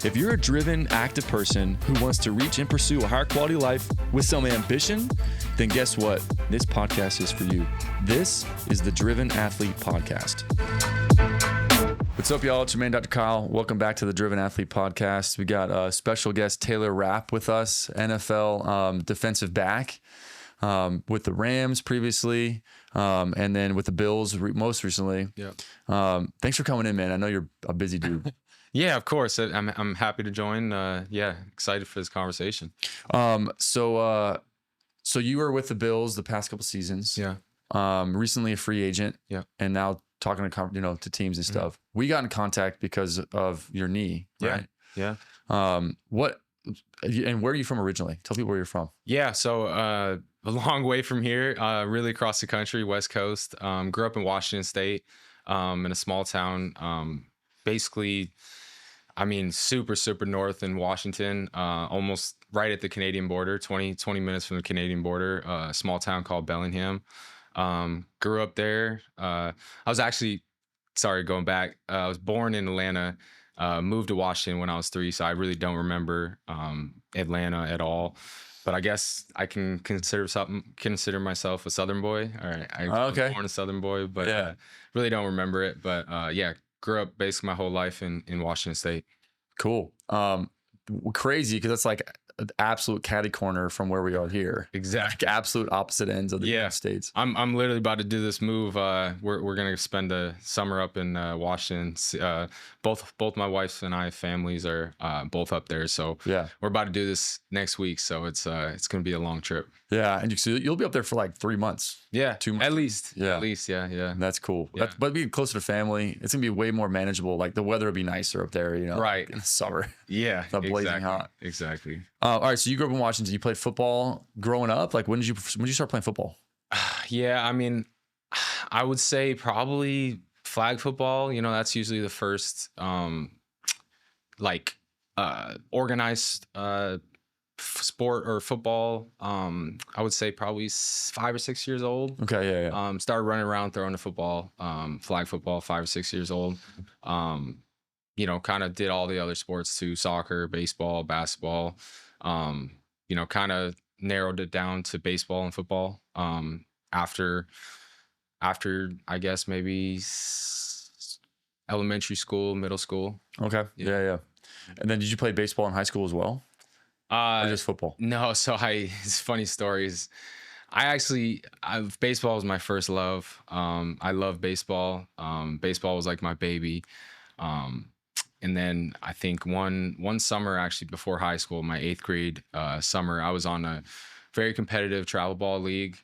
If you're a driven, active person who wants to reach and pursue a higher quality life with some ambition, then guess what? This podcast is for you. This is the Driven Athlete Podcast. What's up, y'all? It's your man, Dr. Kyle. Welcome back to the Driven Athlete Podcast. We got a special guest, Taylor Rapp, with us, NFL defensive back with the Rams previously, and then with the Bills most recently. Yeah. Thanks for coming in, man. I know you're a busy dude. Yeah, of course. I'm happy to join. Excited for this conversation. So you were with the Bills the past couple seasons. Yeah. Recently a free agent. Yeah. And now talking to teams and stuff. Mm-hmm. We got in contact because of your knee, right? Yeah. And where are you from originally? Tell people where you're from. Yeah. So a long way from here, really across the country, West Coast. Grew up in Washington State, in a small town. Basically, super, super north in Washington, almost right at the Canadian border, 20 minutes from the Canadian border, a small town called Bellingham. Grew up there. I was born in Atlanta, moved to Washington when I was 3, so I really don't remember Atlanta at all. But I guess I can consider myself a Southern boy. All right, I was born a Southern boy, but really don't remember it. But grew up basically my whole life in Washington State. Cool. Crazy, because that's like an absolute catty corner from where we are here. Exactly. Like absolute opposite ends of the United States. I'm literally about to do this move. We're gonna spend a summer up in Washington. Both my wife's and I families are both up there, so we're about to do this next week. So it's gonna be a long trip. Yeah, and you'll be up there for like 3 months. Yeah, 2 months. At least. Yeah. That's cool. Yeah. But being closer to family, it's gonna be way more manageable. Like the weather will be nicer up there, right, in the summer. Yeah, it's blazing hot. Exactly. All right, so you grew up in Washington. You played football growing up. Like when did you start playing football? I would say probably flag football. That's usually the first organized sport or football. I would say probably 5 or 6 years old. Okay, yeah. Started running around throwing the football, flag football, 5 or 6 years old. Kind of did all the other sports too, soccer, baseball, basketball. Kind of narrowed it down to baseball and football. After I guess maybe elementary school, middle school. Okay. Yeah. And then did you play baseball in high school as well? Or just football? No. So it's funny stories. Baseball was my first love. I love baseball. Baseball was like my baby. And then I think one summer, actually before high school, my 8th grade summer, I was on a very competitive travel ball league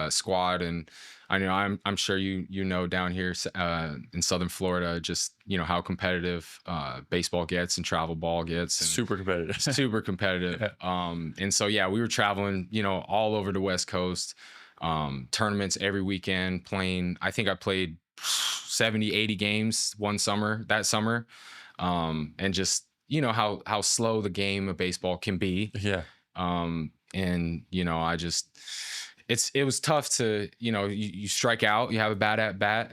squad, and I'm sure down here in Southern Florida, just how competitive baseball gets and travel ball gets. And super competitive. Super competitive. Yeah. And so we were traveling all over the West Coast, tournaments every weekend, playing. I think I played 70, 80 games that summer. And just, how slow the game of baseball can be. Yeah. It was tough to, you strike out, you have a bad at bat,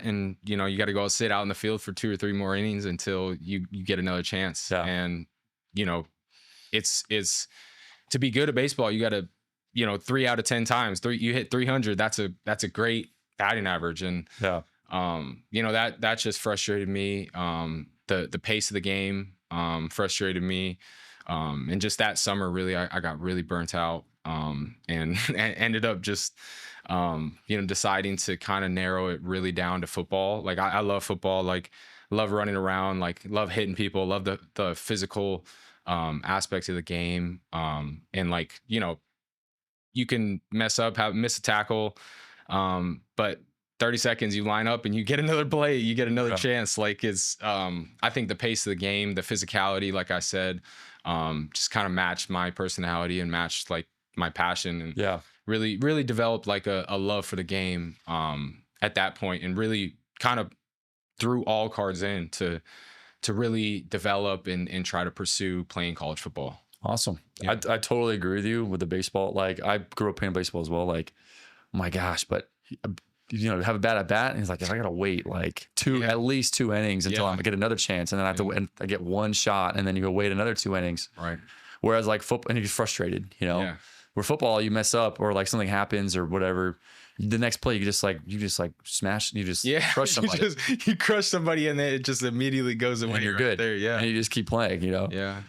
and, you got to go sit out in the field for 2 or 3 more innings until you get another chance. Yeah. And, it's to be good at baseball, you got to, 3 out of 10 times, you hit 300. That's a great batting average. And, that just frustrated me. The pace of the game, frustrated me. And just that summer, really, I got really burnt out. And ended up just, deciding to kind of narrow it really down to football. Like I love football, like love running around, like love hitting people, love the physical, aspects of the game. And like, you can miss a tackle, but 30 seconds you line up and you get another play, you get another chance. Like it's, I think the pace of the game, the physicality, like I said, just kind of matched my personality and matched like my passion, and really, really developed like a love for the game at that point, and really kind of threw all cards in to really develop and try to pursue playing college football. Awesome. Yeah. I totally agree with you with the baseball. Like I grew up playing baseball as well. Like, oh my gosh, but have a bad at bat. And he's like, I got to wait like at least 2 innings until I get another chance. And then I have to wait, and I get one shot, and then you go wait another 2 innings. Right. Whereas like football, and you get frustrated, where football, you mess up or like something happens or whatever. The next play, you just smash, crush somebody. You crush somebody and then it just immediately goes away. And you're good. There, yeah. And you just keep playing, Yeah.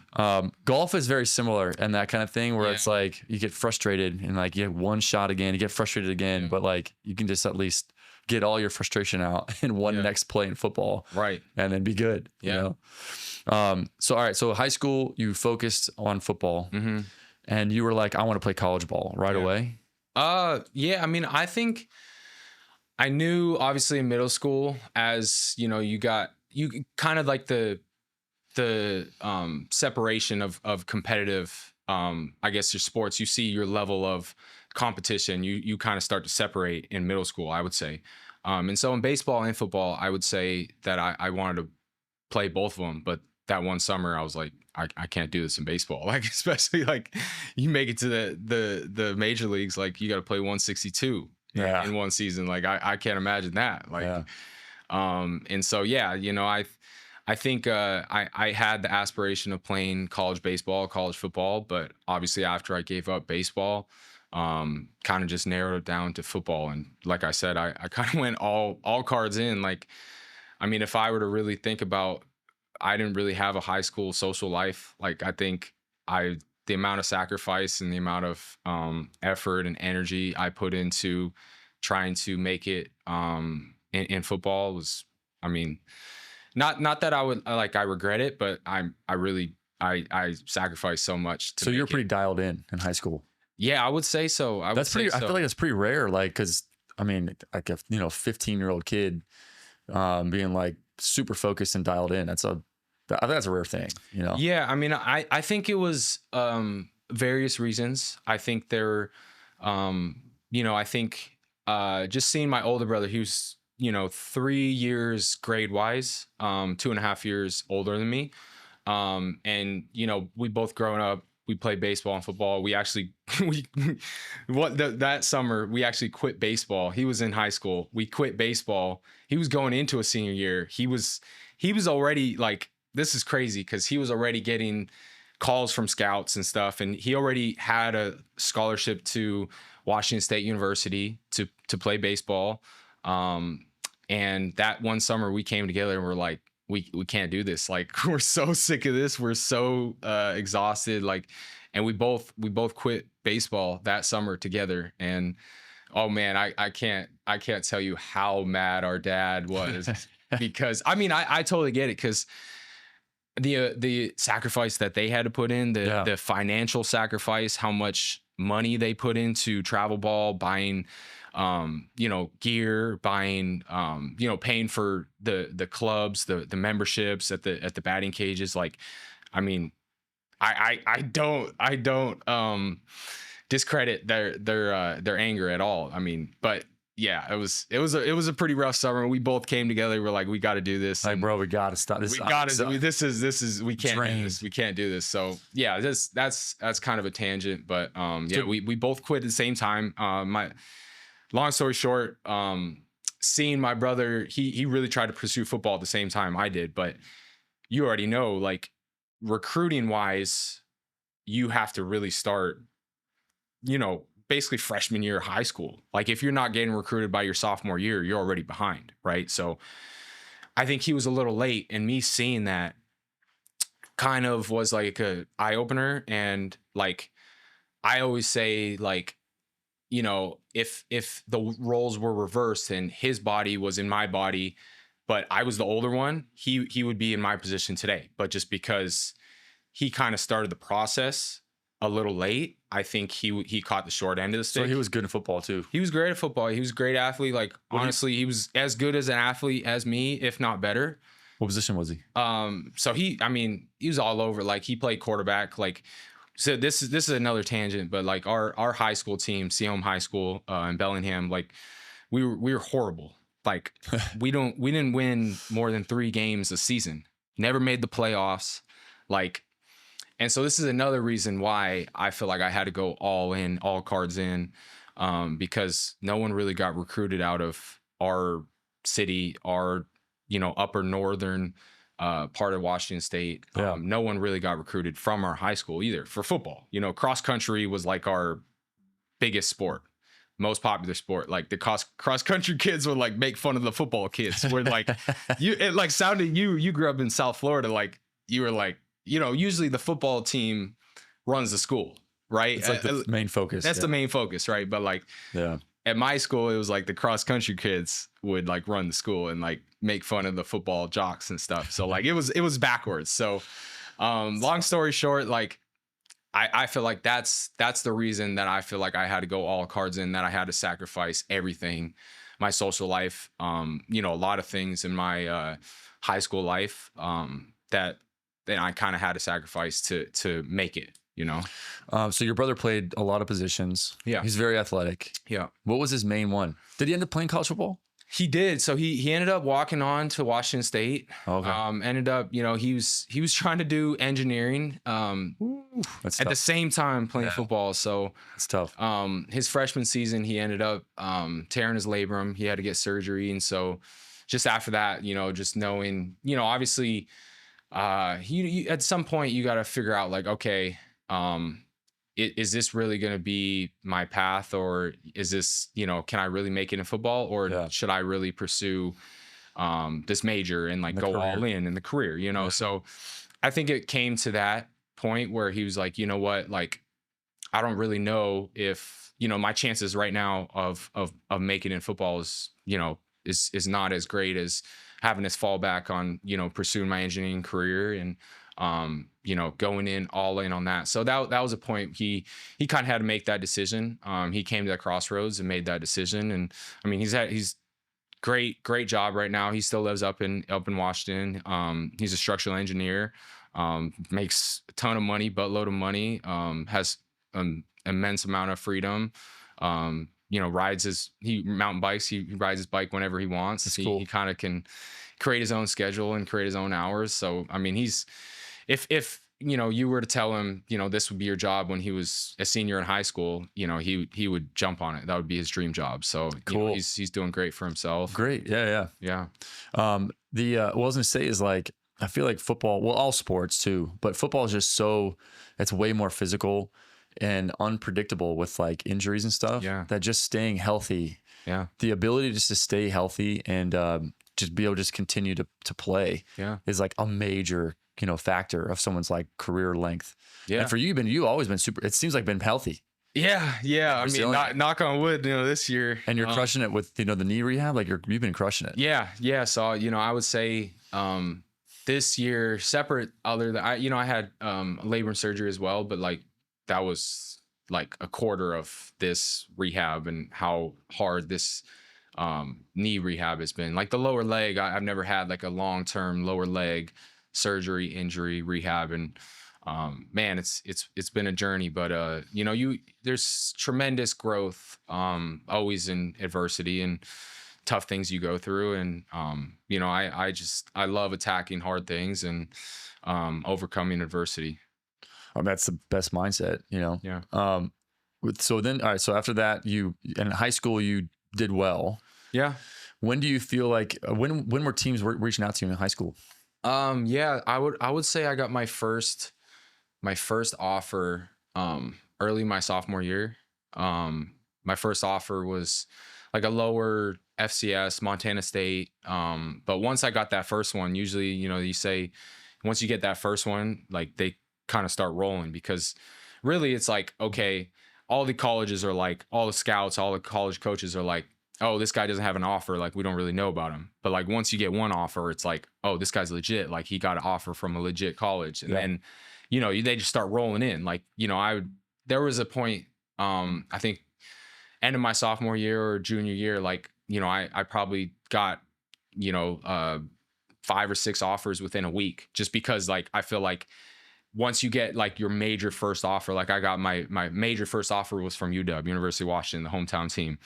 Golf is very similar and that kind of thing where it's like you get frustrated and like you have one shot again, you get frustrated again, but like you can just at least get all your frustration out in one next play in football. Right. And then be good. So all right. So high school, you focused on football and you were like, I want to play college ball right away. Yeah, I mean, I think I knew obviously in middle school as, you kind of like the separation of competitive, I guess your sports, you see your level of competition, you kind of start to separate in middle school, I would say. And so in baseball and football, I would say that I wanted to play both of them, but that one summer I was like, I can't do this in baseball. Like, especially like you make it to the major leagues, like you got to play 162 in one season. Like I can't imagine that. Like, and so, I think I had the aspiration of playing college baseball, college football, but obviously after I gave up baseball, kind of just narrowed it down to football. And like I said, I kind of went all cards in. Like, I mean, if I were to really think about, I didn't really have a high school social life. Like, I think the amount of sacrifice and the amount of effort and energy I put into trying to make it in football was, I mean, not that I regret it, but I sacrificed so much. So you're pretty dialed in high school. Yeah, I would say so. I feel like that's pretty rare. Like, cause I mean, like a 15-year-old kid being like super focused and dialed in. I think that's a rare thing, Yeah, I mean, I think it was various reasons. I think I think just seeing my older brother, he was 3 years grade wise, 2.5 years older than me, and we both growing up, we played baseball and football. We actually that summer we actually quit baseball. He was in high school. We quit baseball. He was going into a senior year. He was already like, this is crazy because he was already getting calls from scouts and stuff, and he already had a scholarship to Washington State University to play baseball. And that one summer we came together and we're like, we can't do this. Like, we're so sick of this. We're so exhausted. Like, and we both quit baseball that summer together. And oh man, I can't tell you how mad our dad was because I mean, I totally get it because the sacrifice that they had to put in, the financial sacrifice, how much money they put into travel ball, buying gear, buying paying for the clubs, the memberships at the batting cages. Like, I mean, I don't discredit their anger at all. I mean, but yeah, it was a pretty rough summer. We both came together. We're like, we got to do this. Like, bro, we got to stop this. We got to. This is we can't do this. We can't do this. So yeah, that's kind of a tangent. But we both quit at the same time. Long story short, seeing my brother, he really tried to pursue football at the same time I did. But you already know, like, recruiting wise, you have to really start, basically freshman year of high school. Like, if you're not getting recruited by your sophomore year, you're already behind, right? So I think he was a little late, and me seeing that kind of was like a eye opener. And like, I always say, like, if the roles were reversed and his body was in my body, but I was the older one, he would be in my position today. But just because he kind of started the process a little late, I think he caught the short end of the stick. So he was good at football too. He was great at football. He was a great athlete. Like, honestly, he was as good as an athlete as me, if not better. What position was he? So he was all over. Like, he played quarterback. Like, so this is another tangent, but like our high school team, Seahome High School in Bellingham, like we were horrible. Like, we didn't win more than 3 games a season. Never made the playoffs. Like, and so this is another reason why I feel like I had to go all in, all cards in. because no one really got recruited out of our city, our, upper northern part of Washington State. No one really got recruited from our high school either for football. Cross country was like our biggest sport, most popular sport. Like the cross country kids would like make fun of the football kids. Where like you grew up in South Florida, like you were like, usually the football team runs the school, right? It's like the main focus. That's the main focus, right? But like, at my school, it was like the cross country kids would like run the school and like make fun of the football jocks and stuff. So like it was backwards. So long story short, like I feel like that's the reason that I feel like I had to go all cards in, that I had to sacrifice everything, my social life, a lot of things in my high school life that I kind of had to sacrifice to make it. So your brother played a lot of positions. Yeah. He's very athletic. Yeah. What was his main one? Did he end up playing college football? He did. So he ended up walking on to Washington State. Okay. Ended up, he was trying to do engineering That's at tough. the same time playing football. So it's tough. His freshman season, he ended up tearing his labrum. He had to get surgery. And so just after that, just knowing, obviously he at some point you got to figure out like, okay, is this really going to be my path, or is this, can I really make it in football, or should I really pursue this major and like go all in the career, So I think it came to that point where he was like, you know what, like, I don't really know if, my chances right now of making it in football is, is not as great as having this fallback on, pursuing my engineering career and, going in all in on that. So that was a point he kind of had to make that decision. He came to that crossroads and made that decision. And I mean, he's great job right now. He still lives up in Washington. He's a structural engineer, makes a ton of money, buttload of money, has an immense amount of freedom. He mountain bikes. He rides his bike whenever he wants. That's cool. He kind of can create his own schedule and create his own hours. So, I mean, if you were to tell him, this would be your job when he was a senior in high school, he would jump on it. That would be his dream job. So cool. He's doing great for himself. Great. Yeah. Yeah. What I was going to say is like, I feel like football, well, all sports too, but football is just it's way more physical and unpredictable with like injuries and stuff. Yeah. That just staying healthy. Yeah. The ability just to stay healthy and just be able to just continue to play is like a major, factor of someone's like career length. Yeah. And for you, you've always been it seems like been healthy. Yeah. I mean, knock on wood, this year. And you're crushing it with, the knee rehab. Like you've been crushing it. Yeah. So, I would say this year, separate other than I had labor and surgery as well, but like that was like a quarter of this rehab and how hard this knee rehab has been. Like the lower leg, I've never had like a long-term lower leg surgery, injury, rehab, and man, it's been a journey. But there's tremendous growth always in adversity and tough things you go through, and I love attacking hard things and overcoming adversity. That's the best mindset, Yeah. So then, all right. So after that, in high school, you did well. Yeah. When do you feel like when were teams reaching out to you in high school? Yeah, I would say I got my first offer early my sophomore year. My first offer was like a lower FCS, Montana State. But once I got that first one, usually, you say once you get that first one, like they kind of start rolling, because really it's like, okay, all the colleges are like, all the scouts, all the college coaches are like, oh, this guy doesn't have an offer, like we don't really know about him. But like once you get one offer, it's like, oh, this guy's legit, like he got an offer from a legit college. And then they just start rolling in. Like, there was a point, I think end of my sophomore year or junior year, like, I probably got 5 or 6 offers within a week, just because like I feel like once you get like your major first offer, like I got my major first offer was from UW, University of Washington, the hometown team.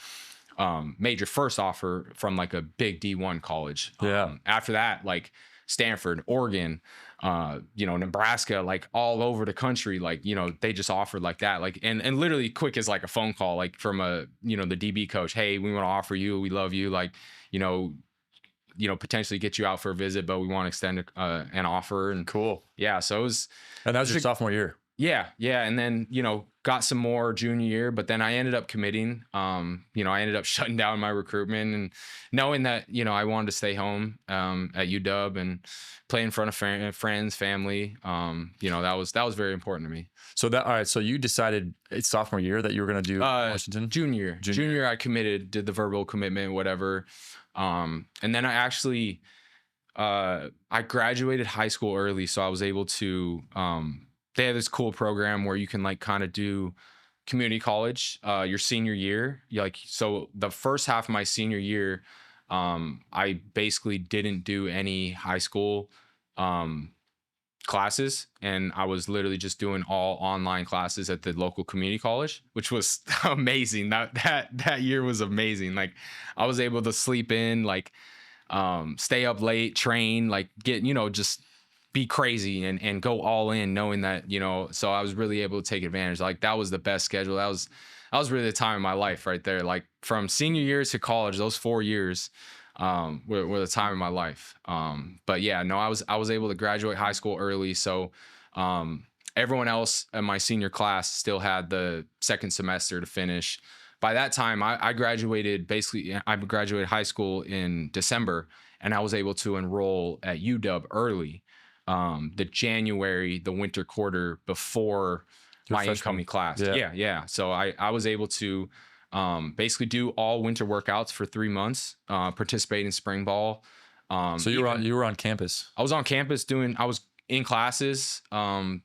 Major first offer from like a big D1 college. Yeah. After that, like Stanford, Oregon, Nebraska, like all over the country. Like, they just offered like that, like, and literally quick as like a phone call, like from the DB coach. Hey, we want to offer you, we love you. Like, potentially get you out for a visit, but we want to extend an offer. And cool. Yeah. So it was, and that was your sophomore year. Yeah. And then, got some more junior year, but then I ended up committing. I ended up shutting down my recruitment and knowing that, I wanted to stay home at UW and play in front of friends, family. That was very important to me. So all right. So you decided it's sophomore year that you were going to do Washington? Junior year, I committed, did the verbal commitment, whatever. And then I actually, I graduated high school early. So I was able to, they have this cool program where you can like kind of do community college your senior year. So the first half of my senior year, I basically didn't do any high school classes, and I was literally just doing all online classes at the local community college, which was amazing. That year was amazing. Like I was able to sleep in, like stay up late, train, like get, just be crazy and go all in, knowing that, so I was really able to take advantage. Like that was the best schedule. That was really the time of my life right there. Like from senior year to college, those 4 years were the time of my life. But yeah, no, I was able to graduate high school early. So everyone else in my senior class still had the second semester to finish. By that time, I graduated high school in December, and I was able to enroll at UW early. The winter quarter before my incoming class. Yeah. So I was able to basically do all winter workouts for 3 months, participate in spring ball. So you were on campus. I was on campus I was in classes, doing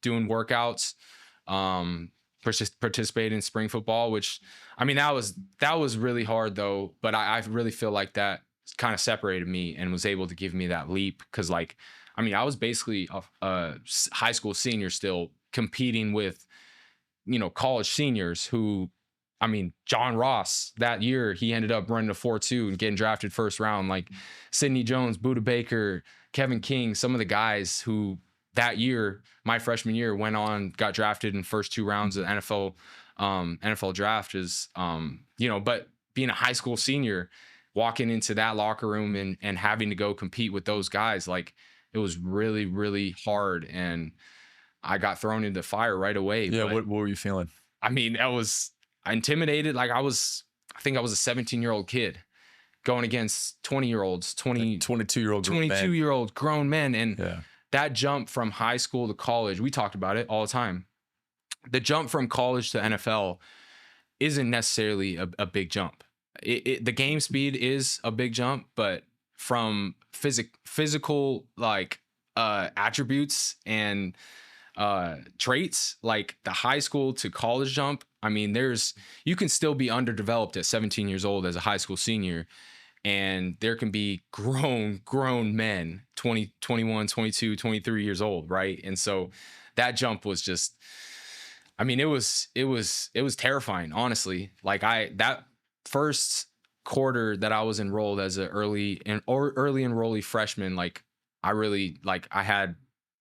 workouts, participate in spring football, which, I mean, that was really hard though. But I really feel like that kind of separated me and was able to give me that leap. Cause like, I mean, I was basically a high school senior still competing with, college seniors who, I mean, John Ross that year, he ended up running a 4.2 and getting drafted first round, like Sidney Jones, Buda Baker, Kevin King, some of the guys who that year, my freshman year, got drafted in first 2 rounds of the NFL draft is, but being a high school senior, walking into that locker room and having to go compete with those guys, like, it was really, really hard. And I got thrown into the fire right away. Yeah. What were you feeling? I mean, I was intimidated. Like I think I was a 17-year-old kid going against 20-year-olds, 22-year-old grown men. And that jump from high school to college, we talked about it all the time. The jump from college to NFL isn't necessarily a big jump. The game speed is a big jump, but from physical like attributes and traits, like the high school to college jump, I mean, you can still be underdeveloped at 17 years old as a high school senior, and there can be grown men, 20, 21, 22, 23 years old, right? And so that jump was just, I mean, it was terrifying, honestly. Like that first quarter that I was enrolled as an early enrollee freshman, like I had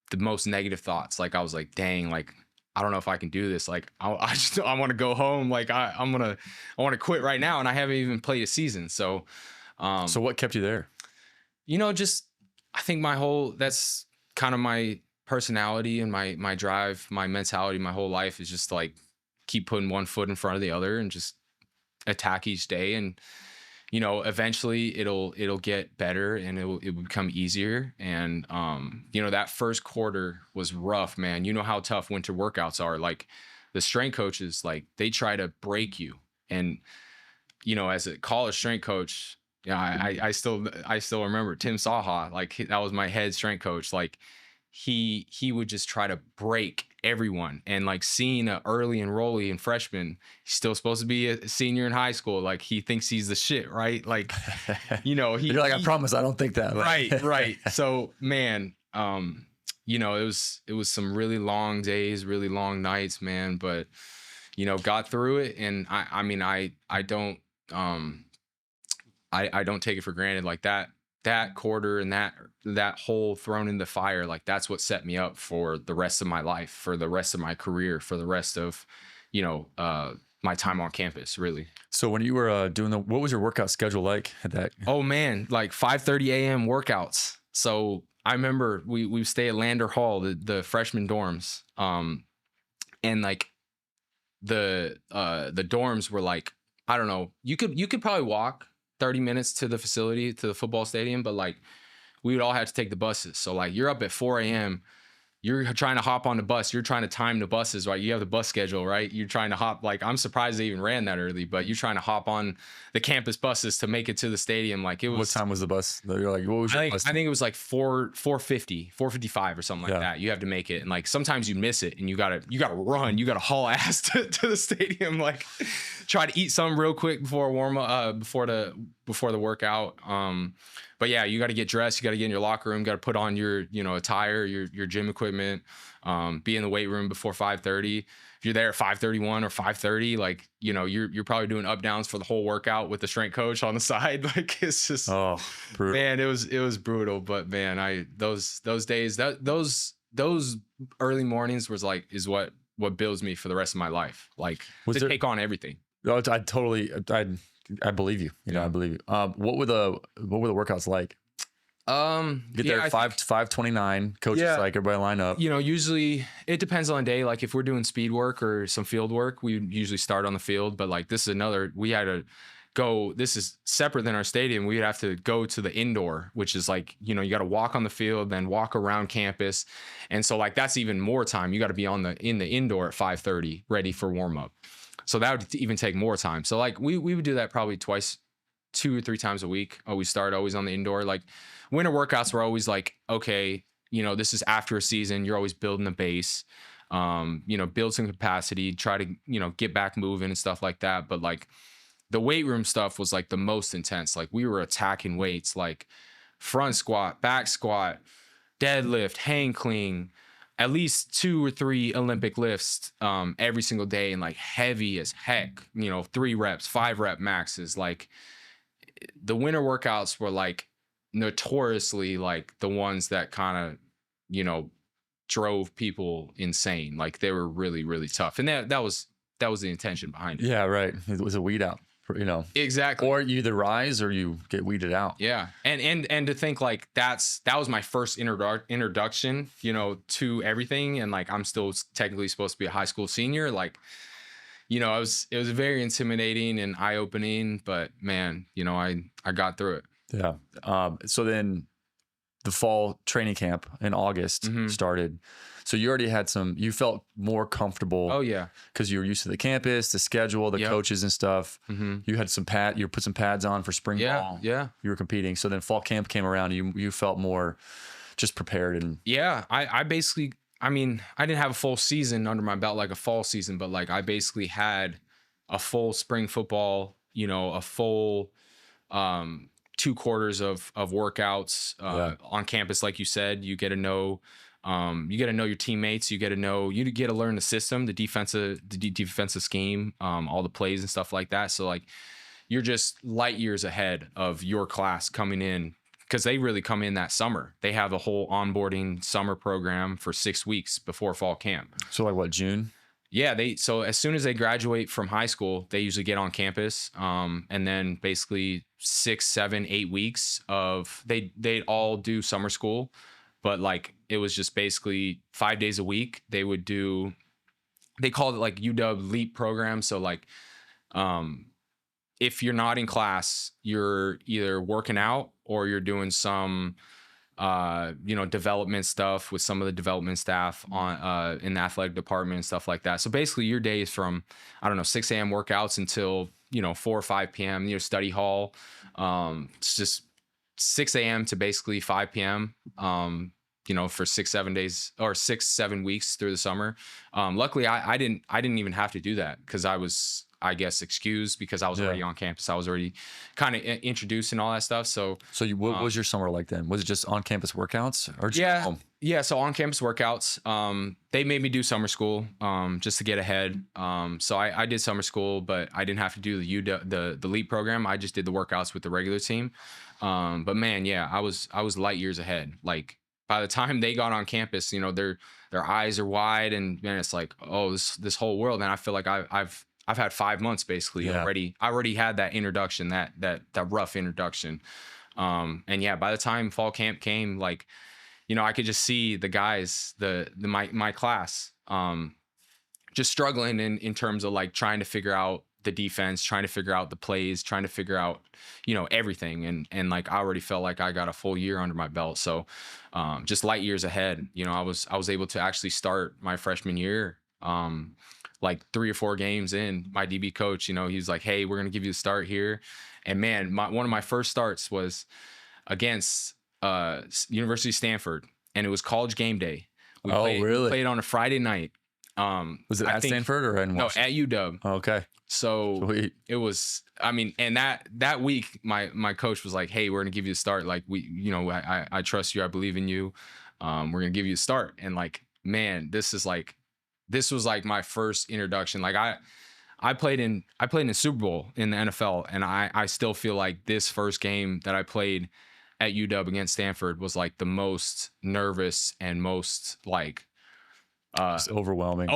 the most negative thoughts. Like I was like, dang, like I don't know if I can do this. Like I want to go home. Like I want to quit right now, and I haven't even played a season. So what kept you there? Just I think that's kind of my personality and my drive, my mentality, my whole life is just like keep putting one foot in front of the other and just attack each day. And eventually it'll get better and it will become easier. And that first quarter was rough, man. You know how tough winter workouts are. Like the strength coaches, like they try to break you. And as a college strength coach, I still remember Tim Saha, like that was my head strength coach. Like he would just try to break everyone. And like seeing an early enrollee and freshman, he's still supposed to be a senior in high school. Like he thinks he's the shit, right? Like, you're like, I promise I don't think that. Right. So man, it was some really long days, really long nights, man. But, got through it. And I don't take it for granted. Like that that quarter and that hole thrown in the fire, like that's what set me up for the rest of my life, for the rest of my career, for the rest of, my time on campus, really. So when you were what was your workout schedule like at that? Oh man, like 5:30 a.m. workouts. So I remember we stay at Lander Hall, the freshman dorms, and like the dorms were like, I don't know, you could probably walk 30 minutes to the facility, to the football stadium, but like we would all have to take the buses. So like you're up at 4 a.m. You're trying to hop on the bus. You're trying to time the buses, right? You have the bus schedule, right? You're trying to hop, like, I'm surprised they even ran that early, but you're trying to hop on the campus buses to make it to the stadium. Like it was. What time was the bus? You're like, what was your bus? I think it was like 4:55 or something like that. You have to make it. And like, sometimes you miss it and you gotta run. You gotta haul ass to the stadium. Like try to eat something real quick before warm up, before the workout. But yeah, you got to get dressed. You got to get in your locker room. Got to put on your, attire, your gym equipment. Be in the weight room before 5:30. If you're there at 5:31 or 5:30, like you're probably doing up downs for the whole workout with the strength coach on the side. Like it's just brutal. Man, it was brutal. But man, those days, those early mornings is what builds me for the rest of my life. Like take on everything. I believe you. I believe you. What were the workouts like? Get there at 5:29. Coach is like, everybody line up. Usually it depends on the day. Like if we're doing speed work or some field work, we usually start on the field. But like we had to go. This is separate than our stadium. We'd have to go to the indoor, which is like you got to walk on the field, then walk around campus, and so like that's even more time. You got to be in the indoor at 5:30, ready for warm up. So that would even take more time. So like we would do that probably 2 or 3 times a week. We start always on the indoor. Like winter workouts were always like, okay, this is after a season. You're always building a base, build some capacity, try to, get back moving and stuff like that. But like the weight room stuff was like the most intense. Like we were attacking weights, like front squat, back squat, deadlift, hang clean, at least 2 or 3 Olympic lifts every single day, and like heavy as heck, 3 reps, 5 rep maxes. Like the winter workouts were like notoriously like the ones that kind of, drove people insane. Like they were really, really tough. And that was the intention behind it. Yeah, right. It was a weed out. Exactly. Or you either rise or you get weeded out. Yeah. And to think like that was my first introduction, to everything. And like, I'm still technically supposed to be a high school senior. Like, it was very intimidating and eye opening, but man, I got through it. Yeah. So then the fall training camp in August started. So you already had you felt more comfortable. Oh yeah. Cause you were used to the campus, the schedule, the coaches and stuff. You had you put some pads on for spring ball. Yeah. You were competing. So then fall camp came around and you felt more just prepared. And yeah, I basically, I didn't have a full season under my belt, like a fall season, but like I basically had a full spring football, a full, 2 quarters of workouts on campus. Like you said, you get to know your teammates. You get to learn the system, the defensive scheme, all the plays and stuff like that. So like you're just light years ahead of your class coming in, because they really come in that summer. They have a whole onboarding summer program for 6 weeks before fall camp. So like what, June? Yeah, so as soon as they graduate from high school, they usually get on campus, and then basically 6, 7, 8 weeks of they all do summer school, but like it was just basically 5 days a week. They called it like UW LEAP program. So like, if you're not in class, you're either working out or you're doing some development stuff with some of the development staff on in the athletic department and stuff like that. So basically your day is from, 6 a.m. workouts until, 4 or 5 p.m., study hall. It's just 6 a.m. to basically 5 p.m., for 6-7 days or 6-7 weeks through the summer. Luckily I didn't even have to do that because I was, I guess, excused because I was already on campus. I was already kind of introduced and all that stuff. So what was your summer like then? Was it just on campus workouts or just yeah, home? Yeah, so on campus workouts, they made me do summer school just to get ahead. So I did summer school, but I didn't have to do the LEAP program. I just did the workouts with the regular team. But man, yeah, I was light years ahead. Like by the time they got on campus, you know, their eyes are wide, and man, it's like, oh, this whole world. And I feel like I've had 5 months basically already. I already had that introduction, that rough introduction. And yeah, by the time fall camp came, like, you know, I could just see the guys, my class, just struggling in terms of like trying to figure out the defense, trying to figure out the plays, trying to figure out, you know, everything. And like I already felt like I got a full year under my belt. So just light years ahead. You know, I was able to actually start my freshman year. Like 3 or 4 games in, my DB coach, you know, he's like, hey, we're gonna give you the start here. And man, one of my first starts was against University of Stanford, and it was college game day. We played on a Friday night. Was it at Stanford or in Washington? No, at UW. Oh, okay. So Sweet. It was, I mean, and that week, my coach was like, hey, we're gonna give you a start. Like I trust you, I believe in you. We're gonna give you a start. And like, man, this was like my first introduction. Like I played in the Super Bowl in the NFL, and I still feel like this first game that I played at UW against Stanford was like the most nervous and most like just overwhelming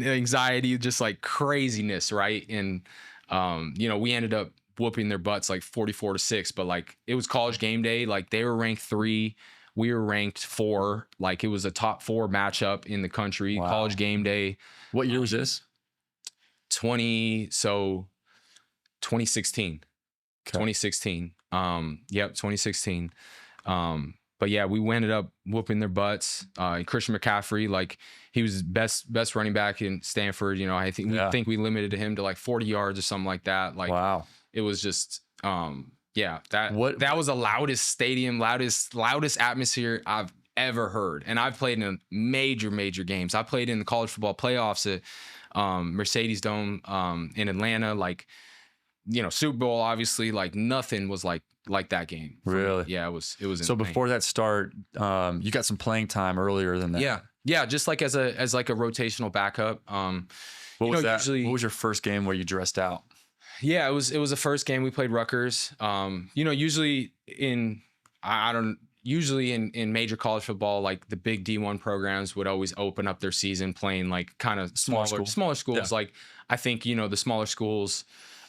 anxiety, just like craziness, right? And you know, we ended up whooping their butts like 44-6, but like it was college game day. Like they were ranked 3, we were ranked 4. Like it was a top 4 matchup in the country. Wow. College game day. What year was this? 2016. Okay. 2016. Yep, 2016. But yeah, we ended up whooping their butts. Christian McCaffrey, like he was best running back in Stanford. You know, I think we limited him to like 40 yards or something like that. Like, wow, it was just that was the loudest stadium, loudest atmosphere I've ever heard. And I've played in major games. I played in the college football playoffs at Mercedes Dome in Atlanta. Like, you know, Super Bowl, obviously, like nothing was like that game. Really? Yeah, it was So insane. Before that start, you got some playing time earlier than that. Yeah, just like as like a rotational backup. What was that? What was your first game where you dressed out? Yeah, it was the first game we played Rutgers. You know, usually in major college football, like the big D1 programs would always open up their season playing like kind of smaller schools. Yeah. Like I think, you know, the smaller schools,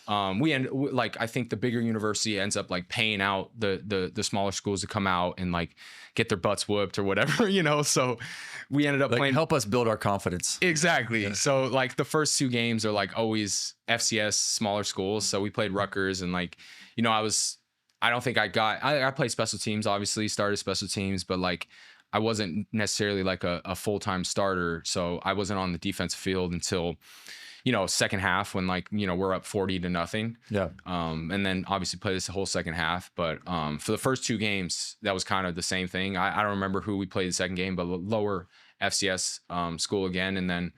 I think the bigger university ends up like paying out the smaller schools to come out and like get their butts whooped or whatever, you know. So we ended up playing. Help us build our confidence. Exactly. Yeah. So like the first 2 games are like always FCS smaller schools. So we played Rutgers, and like, you know, I played special teams, obviously started special teams, but like I wasn't necessarily like a full-time starter. So I wasn't on the defensive field until, you know, second half when like, you know, we're up 40-0. Yeah. And then obviously play this whole second half. But for the first 2 games, that was kind of the same thing. I don't remember who we played the second game, but lower FCS school again. And then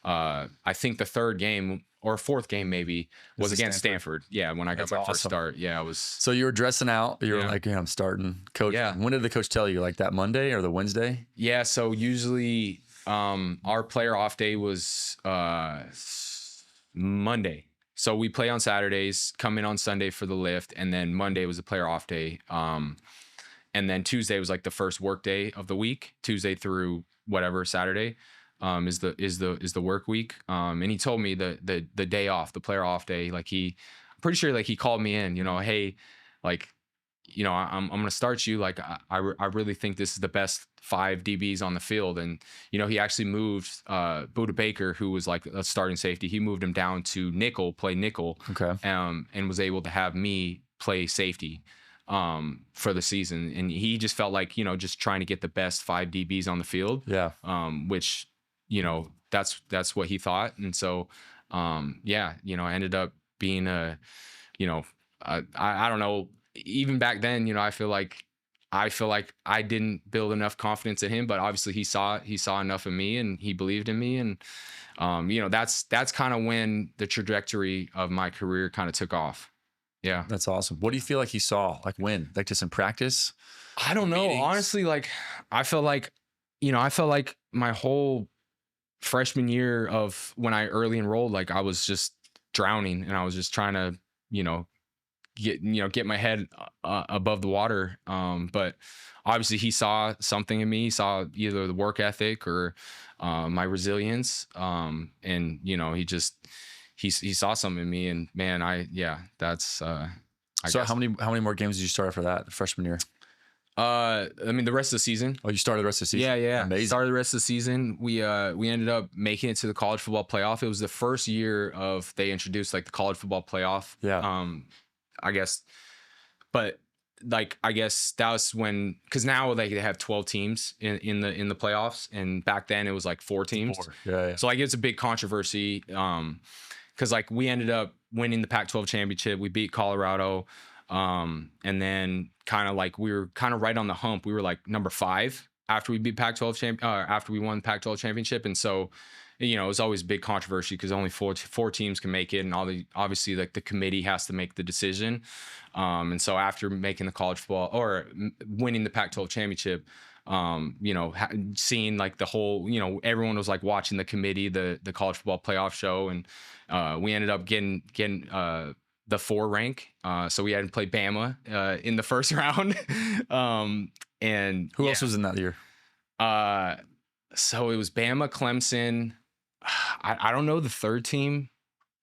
I think the third game or 4th game maybe was against Stanford. Yeah, when I got my first start. Yeah, it was. So you were dressing out. You were like, yeah, I'm starting. Coach. Yeah. When did the coach tell you? Like that Monday or the Wednesday? Yeah. So usually our player off day was Monday. So we play on Saturdays, come in on Sunday for the lift, and then Monday was a player off day. And then Tuesday was like the first work day of the week. Tuesday through whatever Saturday is the work week. And he told me the day off, the player off day, like I'm pretty sure like he called me in, you know, hey, like, you know, I'm going to start you. Like, I really think this is the best 5 DBs on the field. And, you know, he actually moved Buda Baker, who was like a starting safety. He moved him down to play nickel. Okay. And was able to have me play safety for the season. And he just felt like, you know, just trying to get the best 5 DBs on the field. Yeah. Which, you know, that's what he thought. And so, yeah, you know, I ended up being I don't know, even back then, you know, I feel like I didn't build enough confidence in him, but obviously he saw enough of me and he believed in me. And, you know, that's kind of when the trajectory of my career kind of took off. Yeah. That's awesome. What do you feel like he saw? Like when? Like just in practice? I don't know. Meetings? Honestly, like I feel like I felt like my whole freshman year of when I early enrolled, like I was just drowning and I was just trying to, you know, get my head above the water. But obviously he saw something in me. He saw either the work ethic or my resilience. And he saw something in me, and man, that's I So guess. how many more games did you start after that freshman year? I mean, the rest of the season. Oh, you started the rest of the season? Yeah. Amazing. Started the rest of the season. We ended up making it to the college football playoff. It was the first year of they introduced like the college football playoff. Yeah. I guess, but like I guess that was when, because now like they have 12 teams in the playoffs, and back then it was like 4 teams. Yeah. So like it's a big controversy. Because like we ended up winning the Pac-12 championship. We beat Colorado. And then kind of like we were kind of right on the hump. We were like number 5 after we beat Pac-12 after we won the Pac-12 championship. And so, it was always a big controversy because only four teams can make it, and obviously like the committee has to make the decision. And so after making the college football or winning the Pac-12 championship, seeing like the whole, everyone was like watching the committee, the college football playoff show, and we ended up getting the 4 rank. So we had to play Bama in the first round. And who else was in that year? So it was Bama, Clemson. I don't know the third team,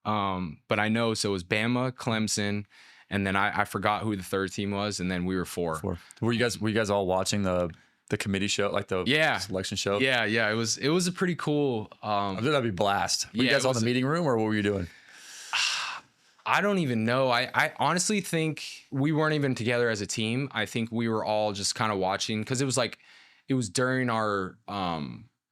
but I know, so it was Bama, Clemson, and then I forgot who the third team was, and then we were 4. Were you guys all watching the committee show, like the selection show? Yeah. It was a pretty cool. I think that'd be blast. Were you guys all in the meeting room, or what were you doing? I don't even know. I honestly think we weren't even together as a team. I think we were all just kind of watching, because it was during our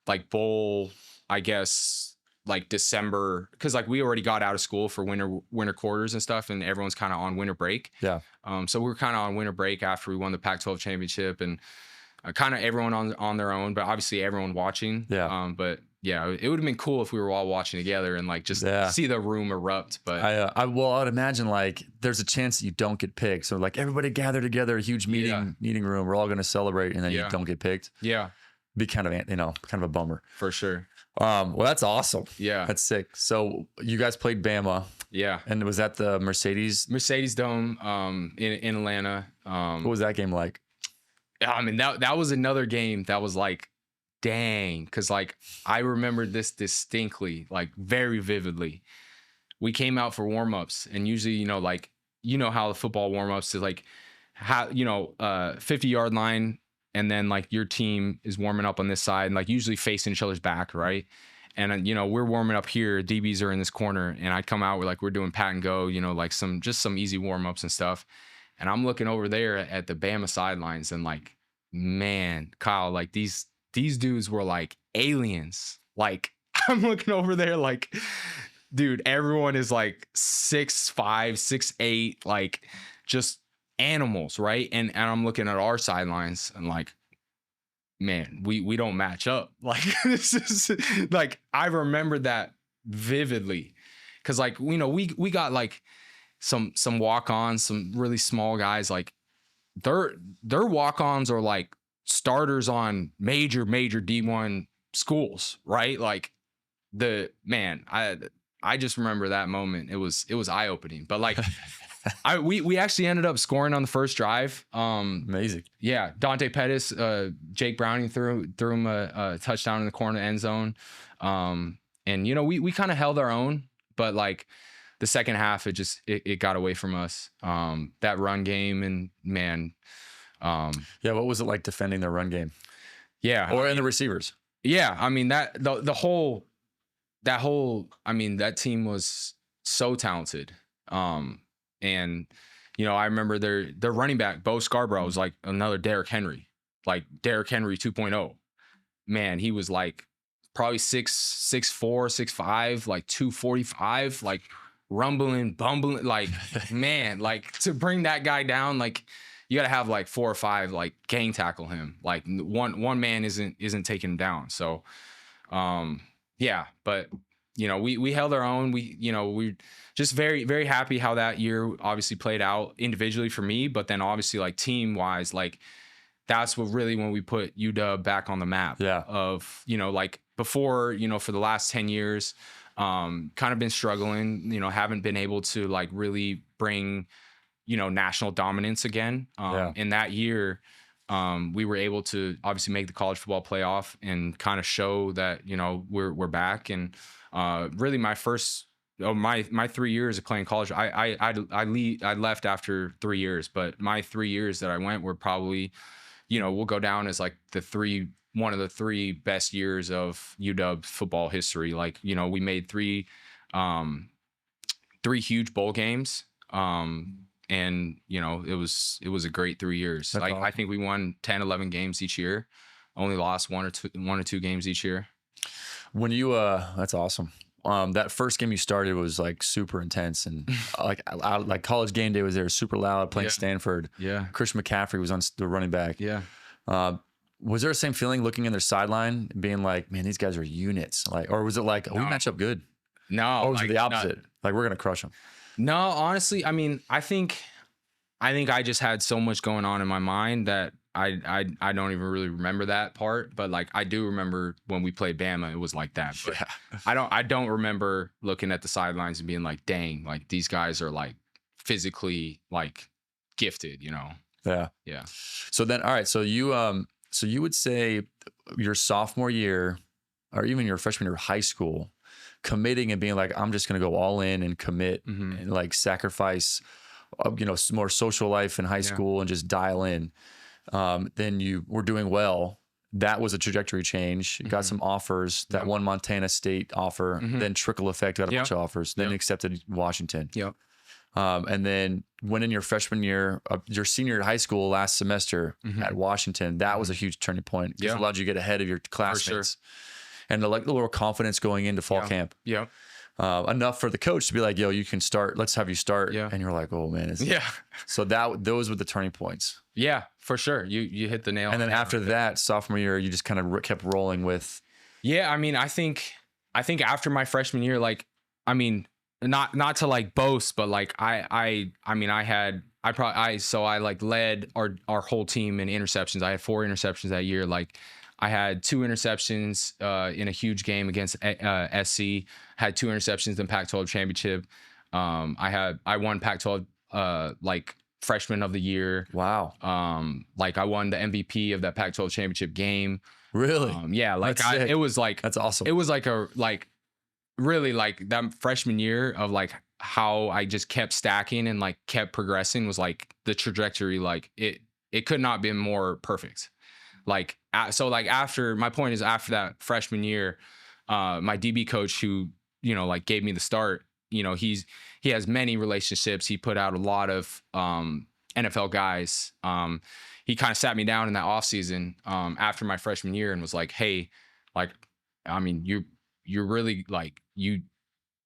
like bowl, I guess, like December, because like we already got out of school for winter quarters and stuff, and everyone's kind of on winter break. Yeah. So we were kind of on winter break after we won the Pac-12 championship, and kind of everyone on their own, but obviously everyone watching. Yeah. But yeah, it would have been cool if we were all watching together and like just see the room erupt. But I would imagine like there's a chance that you don't get picked. So like everybody gather together, a huge meeting room. We're all going to celebrate, and then you don't get picked. Yeah. Be kind of a bummer. For sure. Well, that's awesome. Yeah. That's sick. So you guys played Bama. Yeah. And was that the Mercedes Dome in Atlanta? What was that game like? I mean, that was another game that was like, dang, because like I remember this distinctly, like very vividly. We came out for warm-ups, and usually, like how the football warm-ups is like, 50-yard line, and then like your team is warming up on this side and like usually facing each other's back, right? And we're warming up here, DBs are in this corner, and I come out with like we're doing pat and go, like some easy warm-ups and stuff. And I'm looking over there at the Bama sidelines, and like, man, Kyle, like these dudes were like aliens. Like I'm looking over there like, dude, everyone is like 6'5", 6'8", like just animals, right? And I'm looking at our sidelines and like, man, we don't match up. Like this is like, I remember that vividly, because like we got like some walk-ons, some really small guys, like their walk-ons are like starters on major D1 schools, right? Like I just remember that moment. It was eye-opening. But like we actually ended up scoring on the first drive. Amazing. Yeah, Dante Pettis, Jake Browning threw him a touchdown in the corner end zone. And we kind of held our own, but like the second half it got away from us. That run game, and man, what was it like defending their run game? Yeah. Or in the receivers? Yeah, I mean that that team was so talented. And I remember their running back, Bo Scarborough, was like another Derrick Henry, like Derrick Henry 2.0. Man, he was like probably 6'4", 6'5", like 245, like rumbling, bumbling, like man, like to bring that guy down, like you got to have like 4 or 5 like gang tackle him. Like one man isn't taking him down. So but we held our own. We just very, very happy how that year obviously played out individually for me, but then obviously like team wise, like that's what really when we put UW back on the map. Yeah. Of, like before, for the last 10 years, kind of been struggling, haven't been able to like really bring, national dominance again. In that year, we were able to obviously make the college football playoff and kind of show that, we're back. And really my 3 years of playing college, I left after 3 years, but my 3 years that I went were probably, will go down as like one of the 3 best years of UW football history. Like, we made 3 huge bowl games. And it was a great 3 years. That's like awesome. I think we won 10, 11 games each year, only lost one or two games each year. When you that's awesome. That first game you started was like super intense, and like college game day was there, super loud, playing Stanford. Yeah. Christian McCaffrey was on the running back. Yeah. Was there the same feeling looking in their sideline and being like, man, these guys are units? Like, or was it like, we match up good? No. Or was it the opposite? Like, we're gonna crush them. No, honestly, I mean, I think I just had so much going on in my mind that I don't even really remember that part. But like I do remember when we played Bama, it was like that. But I don't remember looking at the sidelines and being like, dang, like these guys are like physically like gifted, Yeah. Yeah. So then, all right. So you would say your sophomore year, or even your freshman year of high school, committing and being like, I'm just going to go all in and commit and like sacrifice, more social life in high school and just dial in. Then you were doing well. That was a trajectory change. You got some offers. That one Montana State offer, then trickle effect, got a bunch of offers, then accepted Washington. Yep. And then went in your freshman year, your senior year of high school last semester at Washington. That was a huge turning point because it allowed you to get ahead of your classmates. And like a little confidence going into fall camp. Yeah. Enough for the coach to be like, yo, you can start. Let's have you start. Yeah. And you're like, oh man. So those were the turning points. Yeah, for sure. You hit the nail. And then after that, sophomore year, you just kind of kept rolling with. Yeah. I mean, I think after my freshman year, like, I mean, not to like boast, but like I like led our whole team in interceptions. I had 4 interceptions that year. Like I had 2 interceptions in a huge game against SC. Had 2 interceptions in Pac-12 championship. I won Pac-12 like freshman of the year. Wow. Like I won the MVP of that Pac-12 championship game. Really? Yeah. Like it was like, that's awesome. It was like really like that freshman year of like how I just kept stacking and like kept progressing was like the trajectory. Like it could not be more perfect. Like, so like my point is after that freshman year, my DB coach who, like gave me the start, he has many relationships. He put out a lot of, NFL guys. He kind of sat me down in that off season, after my freshman year and was like, hey, like, I mean, you're really like, you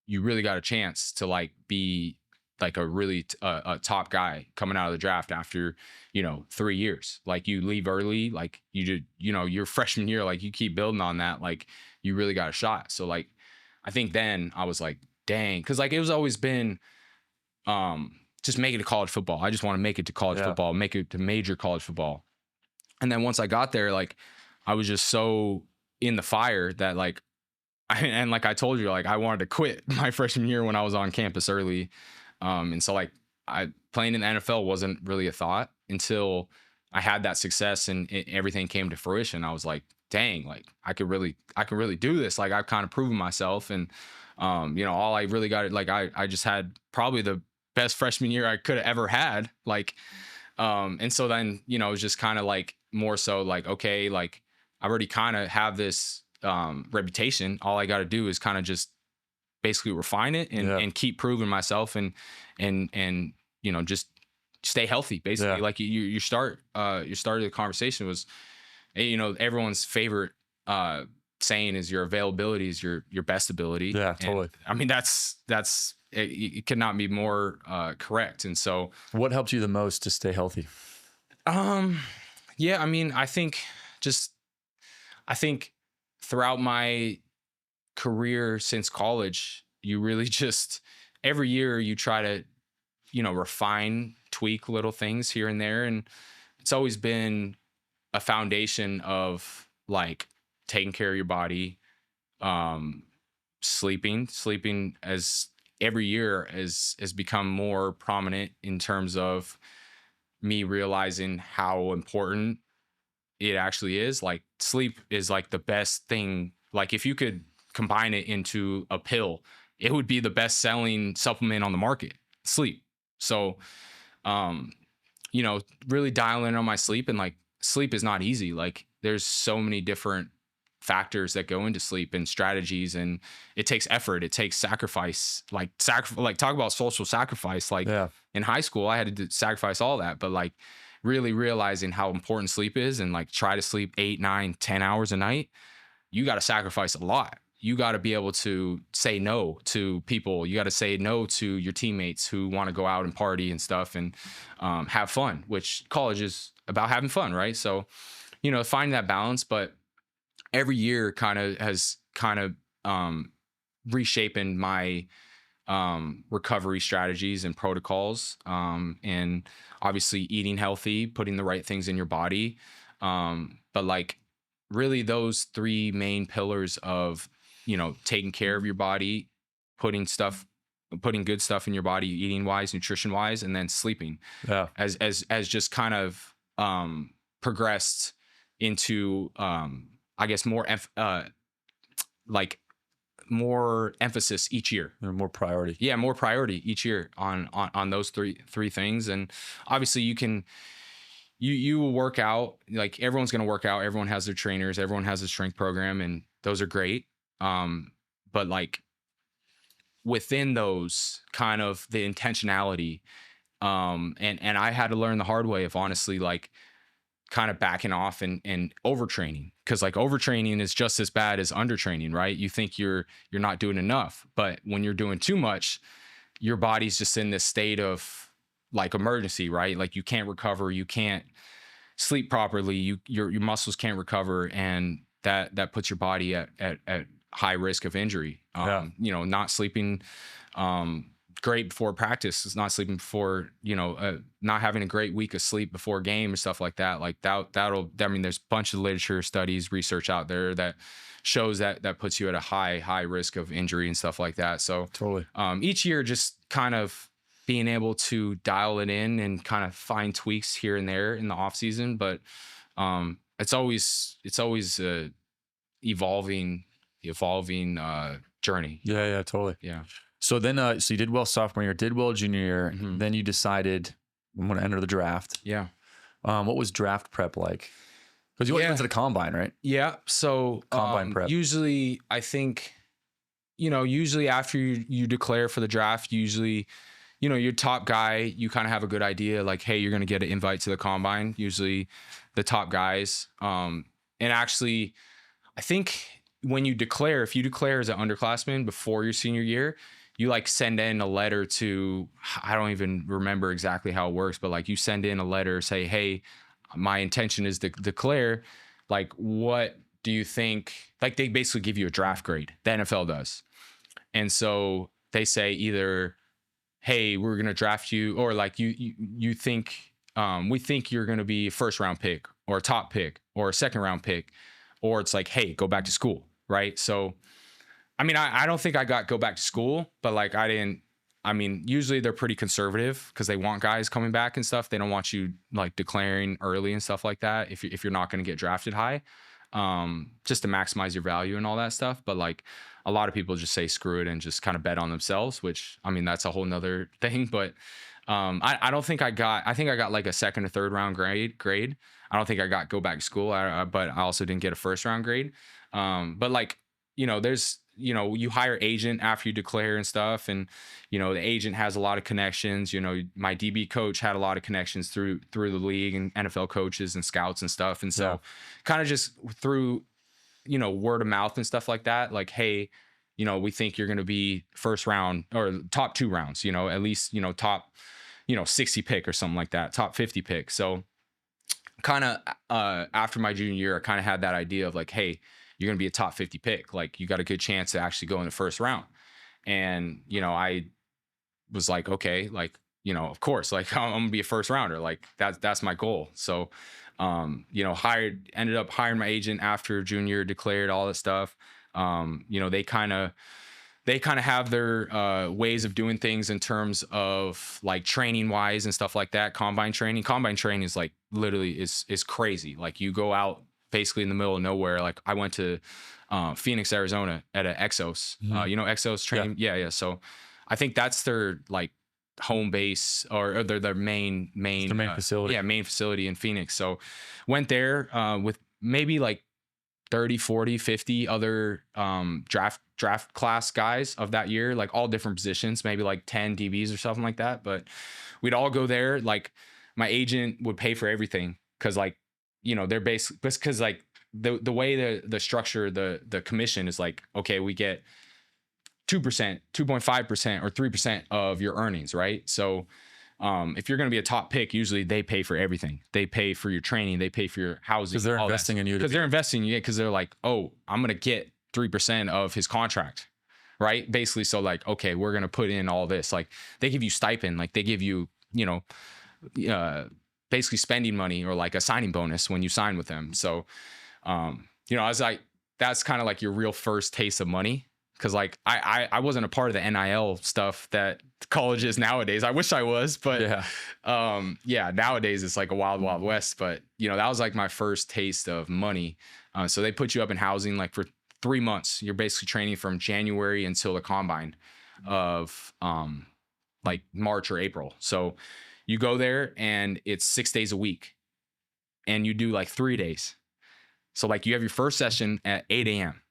really got a chance to like be like a really a top guy coming out of the draft after 3 years. Like you leave early, like you did, your freshman year, like you keep building on that, like you really got a shot. So like I think then I was like, dang, because like it was always been just make it to college football. I just want to make it to college football, make it to major college football. And then once I got there, like I was just so in the fire that like and like I told you, like I wanted to quit my freshman year when I was on campus early. And so like playing in the NFL wasn't really a thought until I had that success and everything came to fruition. I was like, dang, like I could really do this. Like I've kind of proven myself. And, all I really got, like I just had probably the best freshman year I could have ever had. Like, and so then, it was just kind of like more so like, okay, like I already kind of have this reputation. All I got to do is kind of just basically refine it and keep proving myself and just stay healthy basically. Like you started the conversation was everyone's favorite saying is your availability is your best ability. Yeah, totally. And, I mean that's it could not be more correct. And so what helped you the most to stay healthy? I mean I think throughout my career since college, you really just every year you try to refine, tweak little things here and there, and it's always been a foundation of like taking care of your body, sleeping as every year has become more prominent in terms of me realizing how important it actually is. Like sleep is like the best thing. Like if you could combine it into a pill, it would be the best selling supplement on the market, sleep. So, um, really dialing in on my sleep, and like sleep is not easy. Like there's so many different factors that go into sleep and strategies, and it takes effort. It takes sacrifice, like talk about social sacrifice. Like in high school, I had to sacrifice all that, but like really realizing how important sleep is and like try to sleep 8, 9, 10 hours a night, you got to sacrifice a lot. You got to be able to say no to people. You got to say no to your teammates who want to go out and party and stuff and have fun, which college is about having fun, right? So, finding that balance. But every year has reshaping my recovery strategies and protocols, and obviously eating healthy, putting the right things in your body. But like really those three main pillars of, taking care of your body, putting good stuff in your body, eating wise, nutrition wise, and then sleeping as just kind of progressed into I guess more emphasis each year, or more priority. Yeah, more priority each year on those three things. And obviously you will work out, like everyone's going to work out. Everyone has their trainers, everyone has a strength program, and those are great. But like within those, kind of the intentionality, and I had to learn the hard way of honestly like kind of backing off and overtraining, because like overtraining is just as bad as undertraining, right? You think you're not doing enough, but when you're doing too much, your body's just in this state of like emergency, right? Like you can't recover, you can't sleep properly, your muscles can't recover, and that puts your body at high risk of injury. Not sleeping great before practice, is not sleeping before, not having a great week of sleep before game or stuff like that. Like there's a bunch of literature, studies, research out there that shows that puts you at a high risk of injury and stuff like that. So totally. Each year, just kind of being able to dial it in and kind of find tweaks here and there in the off season. But it's always a evolving journey. Yeah, totally. Yeah. So then, so you did well sophomore year, did well junior year. Mm-hmm. Then you decided I'm going to enter the draft. Yeah. What was draft prep like? Because you went to the combine, right? Yeah. So combine prep. Usually, I think, usually after you declare for the draft, usually, your top guy, you kind of have a good idea, like, hey, you're going to get an invite to the combine. Usually, the top guys. And actually, I think when you declare, if you declare as an underclassman before your senior year, you like send in a letter to, I don't even remember exactly how it works, but like you send in a letter, say, hey, my intention is to declare. Like, what do you think? Like, they basically give you a draft grade. The NFL does. And so they say either, hey, we're going to draft you, or like you think, we think you're going to be a first round pick or a top pick or a second round pick, or it's like, hey, go back to school. Right. So, I mean, I don't think I got go back to school, but like usually they're pretty conservative because they want guys coming back and stuff. They don't want you like declaring early and stuff like that if you're not going to get drafted high, just to maximize your value and all that stuff. But like a lot of people just say screw it and just kind of bet on themselves, which, I mean, that's a whole nother thing. But I don't think I think I got like a second or third round grade. I don't think I got go back to school, but I also didn't get a first round grade. But like, there's, you hire agent after you declare and stuff. And, the agent has a lot of connections. My DB coach had a lot of connections through the league and NFL coaches and scouts and stuff. And so kind of just through, word of mouth and stuff like that, like, hey, we think you're going to be first round or top 2 rounds, at least, top, 60 pick or something like that, top 50 pick. So kind of after my junior year, I kind of had that idea of like, hey, you're going to be a top 50 pick. Like, you got a good chance to actually go in the first round. And, I was like, okay, like, of course, like I'm going to be a first rounder. Like that's my goal. So Ended up hiring my agent after junior declared, all that stuff. They kind of have their ways of doing things in terms of like training wise and stuff like that. Combine training is like literally is crazy. Like you go out basically in the middle of nowhere. Like I went to Phoenix, Arizona at an Exos. Exos training. Yeah. So I think that's their like home base or their main facility. Main facility in Phoenix. So went there with maybe like 30, 40, 50 other draft class guys of that year, like all different positions, maybe like 10 DBs or something like that. But we'd all go there. Like my agent would pay for everything because like, they're basically because like the way the structure, the commission is like, okay, we get 2%, 2.5% or 3% of your earnings, right? So if you're going to be a top pick, usually they pay for everything. They pay for your training. They pay for your housing. Because they're investing in you. Because they're investing in you. Because they're like, oh, I'm going to get 3% of his contract, right? Basically, so like, okay, we're going to put in all this. Like they give you stipend. Like they give you, basically spending money or like a signing bonus when you sign with them. So, I was like, that's kind of like your real first taste of money. Cause like I wasn't a part of the NIL stuff that college is nowadays. I wish I was, but nowadays it's like a wild, wild west. But that was like my first taste of money. So they put you up in housing like for 3 months. You're basically training from January until the combine of like March or April. So you go there and it's 6 days a week and you do like 3 days. So like you have your first session at 8 a.m.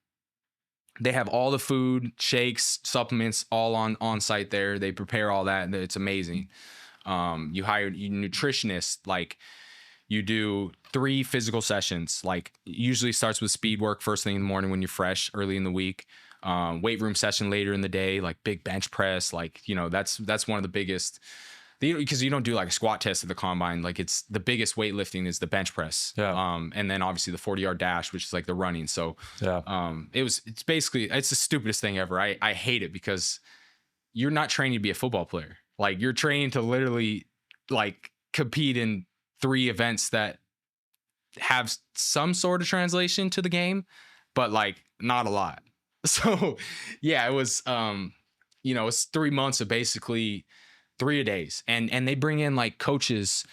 They have all the food, shakes, supplements, all on site there. They prepare all that. It's amazing. You hire nutritionists. Like you do 3 physical sessions. Like usually starts with speed work first thing in the morning when you're fresh, early in the week. Weight room session later in the day, like big bench press. Like that's one of the biggest. Because you don't do like a squat test at the combine. Like it's the biggest weightlifting is the bench press. Yeah. And then obviously the 40-yard dash, which is like the running. So it's the stupidest thing ever. I hate it because you're not training to be a football player. Like you're training to literally like compete in 3 events that have some sort of translation to the game, but like not a lot. So yeah, it was, it's 3 months of basically 3 a days, and they bring in like coaches,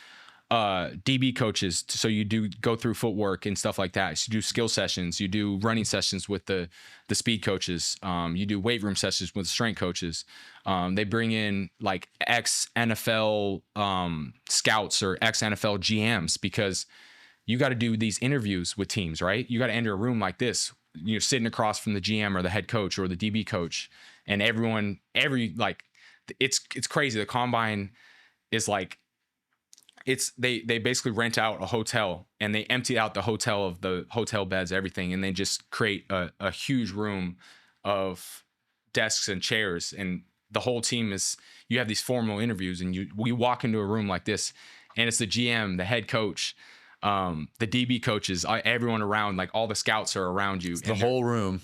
DB coaches. So you do go through footwork and stuff like that. So you do skill sessions, you do running sessions with the speed coaches. You do weight room sessions with strength coaches. They bring in like ex NFL scouts or ex NFL GMs because you got to do these interviews with teams, right? You got to enter a room like this. You're sitting across from the GM or the head coach or the DB coach, and it's crazy. The combine is like, they basically rent out a hotel and they empty out the hotel of the hotel beds, everything. And they just create a huge room of desks and chairs. And the whole team you have these formal interviews and we walk into a room like this and it's the GM, the head coach, the DB coaches, everyone around, like all the scouts are around you. The whole room.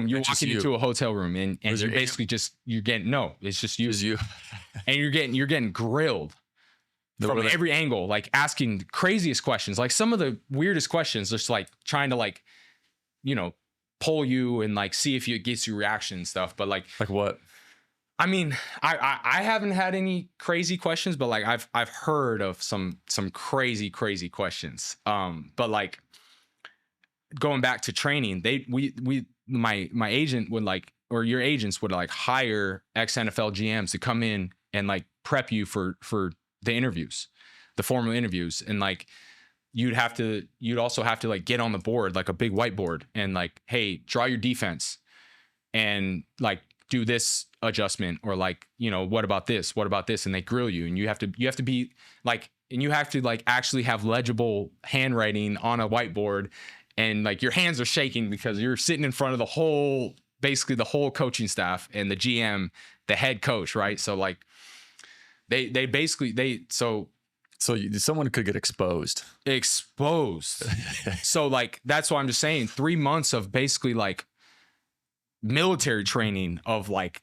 You're walking into a hotel room and you're basically it's just you. And you're getting grilled from every angle, like asking the craziest questions, like some of the weirdest questions, just like trying to like, pull you and like see if it gets you reaction and stuff. But like what? I mean, I haven't had any crazy questions, but like I've heard of some crazy questions. But like going back to training, my agent would like, or your agents would like hire ex NFL GMs to come in and like prep you for the interviews, the formal interviews, and like you'd also have to like get on the board, like a big whiteboard, and like, hey, draw your defense, and like do this adjustment, or like, what about this, and they grill you, and you have to be like, and you have to like actually have legible handwriting on a whiteboard, and like your hands are shaking because you're sitting in front of basically the whole coaching staff and the GM, the head coach, right? So like so someone could get exposed. So like, that's why I'm just saying 3 months of basically like military training of like,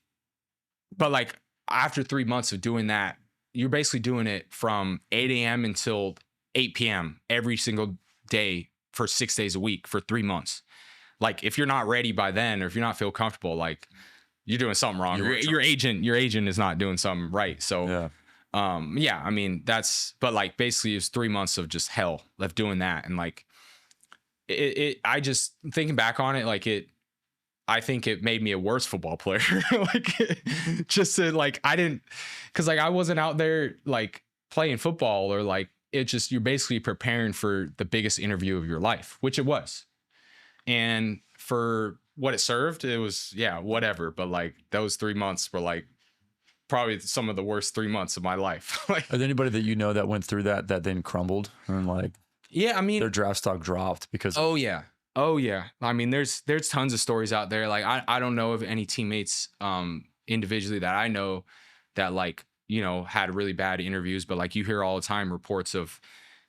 but like after 3 months of doing that, you're basically doing it from 8 a.m. until 8 p.m. every single day for 6 days a week for 3 months. Like, if you're not ready by then, or if you're not feel comfortable, like, you're doing something wrong. Your agent is not doing something right. So, yeah, I mean, but like, basically it's 3 months of just hell of doing that. And like, I just thinking back on it, like I think it made me a worse football player. Like, just to like, cause like I wasn't out there like playing football, or like, it just, you're basically preparing for the biggest interview of your life, which it was. And for what it served, it was, yeah, whatever. But like, those 3 months were like probably some of the worst 3 months of my life. Like, Are there anybody that you know that went through that then crumbled and like, yeah, I mean, their draft stock dropped because? Oh yeah. I mean, there's tons of stories out there. Like, I don't know of any teammates individually that I know that, like, you know, had really bad interviews, but like, you hear all the time reports of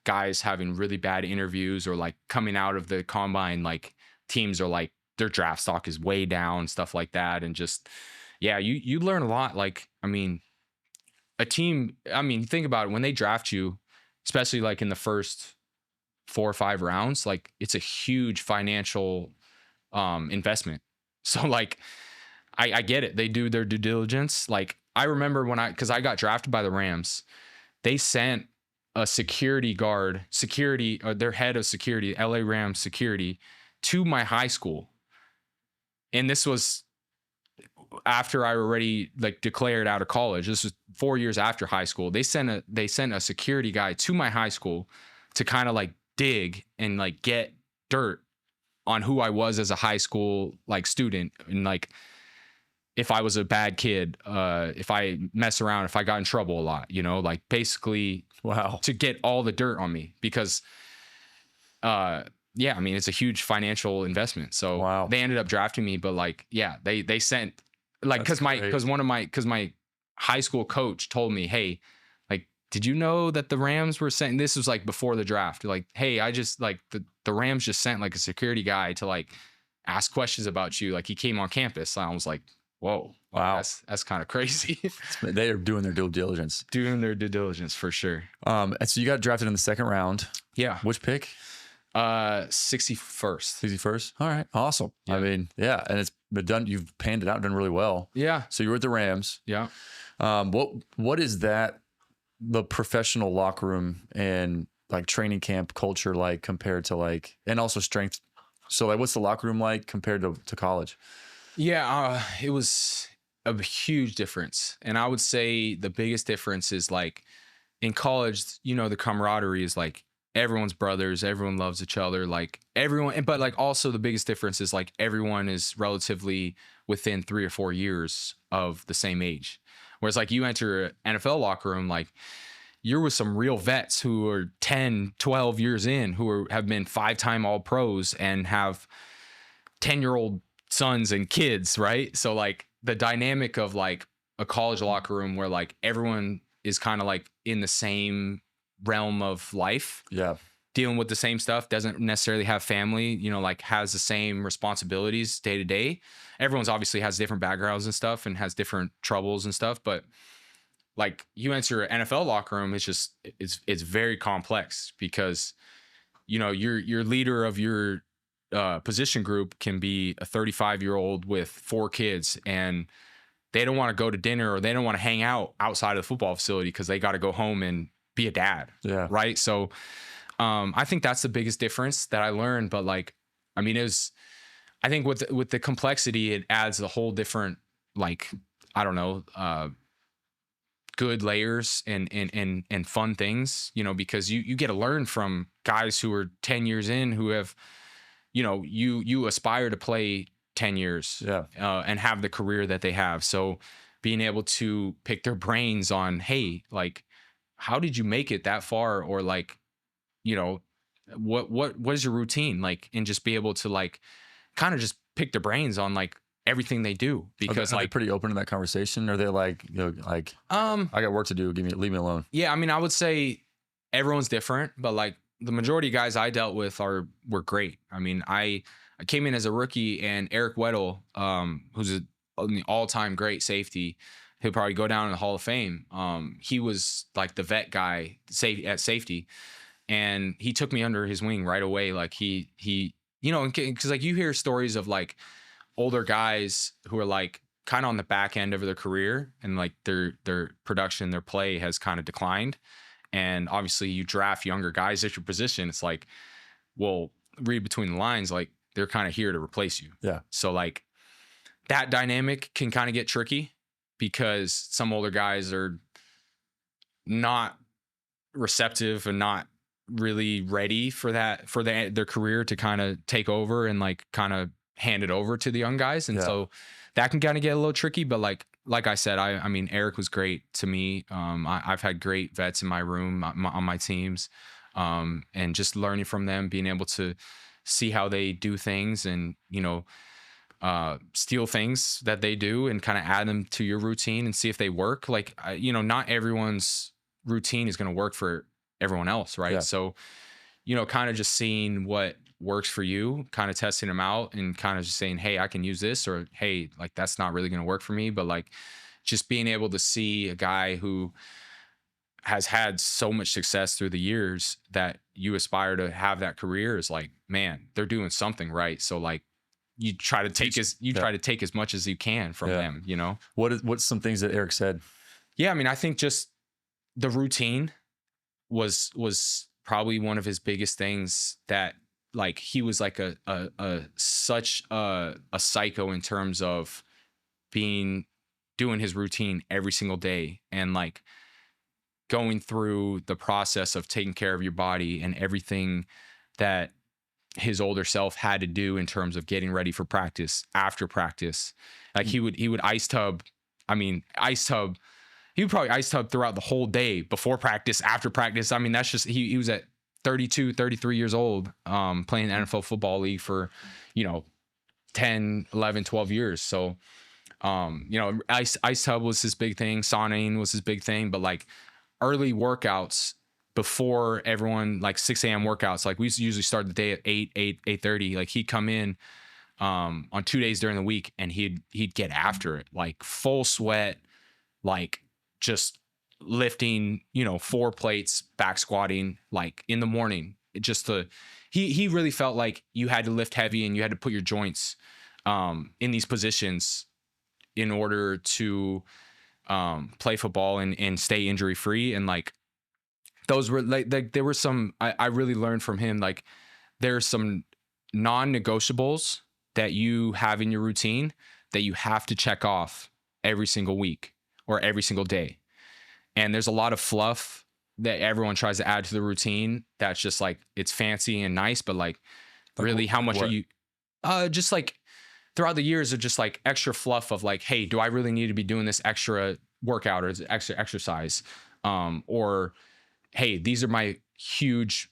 guys having really bad interviews, or like coming out of the combine, like, teams are like, their draft stock is way down, stuff like that. And just, yeah, you learn a lot. Like, I mean, think about it, when they draft you, especially like in the first 4 or 5 rounds, like, it's a huge financial investment. So like, I get it. They do their due diligence. Like, I remember because I got drafted by the Rams, they sent a security guard, or their head of security, LA Rams security, to my high school. And this was after I already like declared out of college. This was 4 years after high school. They sent a security guy to my high school to kind of like dig and like get dirt on who I was as a high school like student, and like, if I was a bad kid, if I mess around, if I got in trouble a lot, you know, like, basically, Wow, to get all the dirt on me, because yeah, I mean, it's a huge financial investment. So wow, they ended up drafting me, but like, yeah, they sent, like, because my high school coach told me, hey, like, did you know that the Rams were sent? This was like before the draft. Like, hey, I just like the Rams just sent like a security guy to like ask questions about you. Like, he came on campus. And I was like, whoa, wow, that's kind of crazy. they are doing their due diligence. Doing their due diligence for sure. And so you got drafted in the second round. Yeah. Which pick? 61st. 61st. All right. Awesome. Yeah. I mean, yeah. And it's been done. You've panned it out, done really well. Yeah. So you were at the Rams. Yeah. What is the professional locker room and like training camp culture like compared to like, and also strength? So like, what's the locker room like compared to college? Yeah. It was a huge difference. And I would say the biggest difference is like, in college, you know, the camaraderie is like, everyone's brothers, everyone loves each other, like everyone, but like, also the biggest difference is like, everyone is relatively within 3 or 4 years of the same age. Whereas like, you enter an NFL locker room, like, you're with some real vets who are 10, 12 years in, who have been 5-time all pros and have 10-year-old sons and kids. Right. So like, the dynamic of like a college locker room where like everyone is kind of like in the same realm of life, yeah, dealing with the same stuff, doesn't necessarily have family, you know, like, has the same responsibilities day to day. Everyone's obviously has different backgrounds and stuff, and has different troubles and stuff, but like, you enter an NFL locker room, it's very complex, because, you know, your leader of your position group can be a 35-year-old with 4 kids, and they don't want to go to dinner, or they don't want to hang out outside of the football facility because they got to go home and be a dad. Yeah. Right. So I think that's the biggest difference that I learned. But like, I mean, I think with the complexity, it adds a whole different, like, I don't know, good layers and fun things, you know, because you get to learn from guys who are 10 years in, who have, you know, you aspire to play 10 years, yeah, and have the career that they have. So being able to pick their brains on, hey, like, how did you make it that far? Or like, you know, what is your routine? Like, and just be able to like, kind of just pick their brains on like everything they do, because are they pretty open to that conversation? Or are they like, you know, like, I got work to do, leave me alone? Yeah. I mean, I would say everyone's different, but like, the majority of guys I dealt with were great. I mean, I came in as a rookie, and Eric Weddle, who's an all-time great safety, he'll probably go down in the Hall of Fame. He was like the vet guy at safety. and he took me under his wing right away. Like he, you know, because like you hear stories of like older guys who are like kind of on the back end of their career, and like their production, their play has kind of declined. And obviously you draft younger guys at your position. It's like, well, read between the lines, like they're kind of here to replace you. Yeah. So like that dynamic can kind of get tricky because some older guys are not receptive and not really ready for that, for their career to kind of take over and like kind of hand it over to the young guys. And so that can kind of get a little tricky, but like I said, I mean, Eric was great to me. I've had great vets in my room on my teams, and just learning from them, being able to see how they do things and, you know, steal things that they do and kind of add them to your routine and see if they work. Like, you know, not everyone's routine is going to work for everyone else. Right. Yeah. So, you know, kind of just seeing what works for you, kind of testing them out and kind of just saying, hey, I can use this, or, hey, like that's not really going to work for me. But like just being able to see a guy who has had so much success through the years that you aspire to have that career is like, man, they're doing something right. So like you try to take try to take as much as you can from them, you know? What's some things that Eric said? Yeah. I mean, I think just the routine was probably one of his biggest things, that like he was like such a psycho in terms of doing his routine every single day, and like going through the process of taking care of your body and everything that his older self had to do in terms of getting ready for practice, after practice. Like he would ice tub. I mean, he would probably ice tub throughout the whole day, before practice, after practice. I mean, that's just, he was at 32, 33 years old, playing the NFL football league for, you know, 10, 11, 12 years. So, you know, ice tub was his big thing. Sauning was his big thing. But like early workouts before everyone, like 6 a.m. workouts, like we usually start the day at 8:30. Like he'd come in on 2 days during the week, and he'd get after it, like full sweat, like just lifting, you know, 4 plates, back squatting, like in the morning. It just he really felt like you had to lift heavy and you had to put your joints in these positions in order to play football and stay injury free. And like those were like there were some, I really learned from him, like there's some non-negotiables that you have in your routine that you have to check off every single week or every single day. And there's a lot of fluff that everyone tries to add to the routine that's just like, it's fancy and nice, but like really how much are you just like throughout the years of just like extra fluff of like, hey, do I really need to be doing this extra workout or extra exercise? Or hey, these are my huge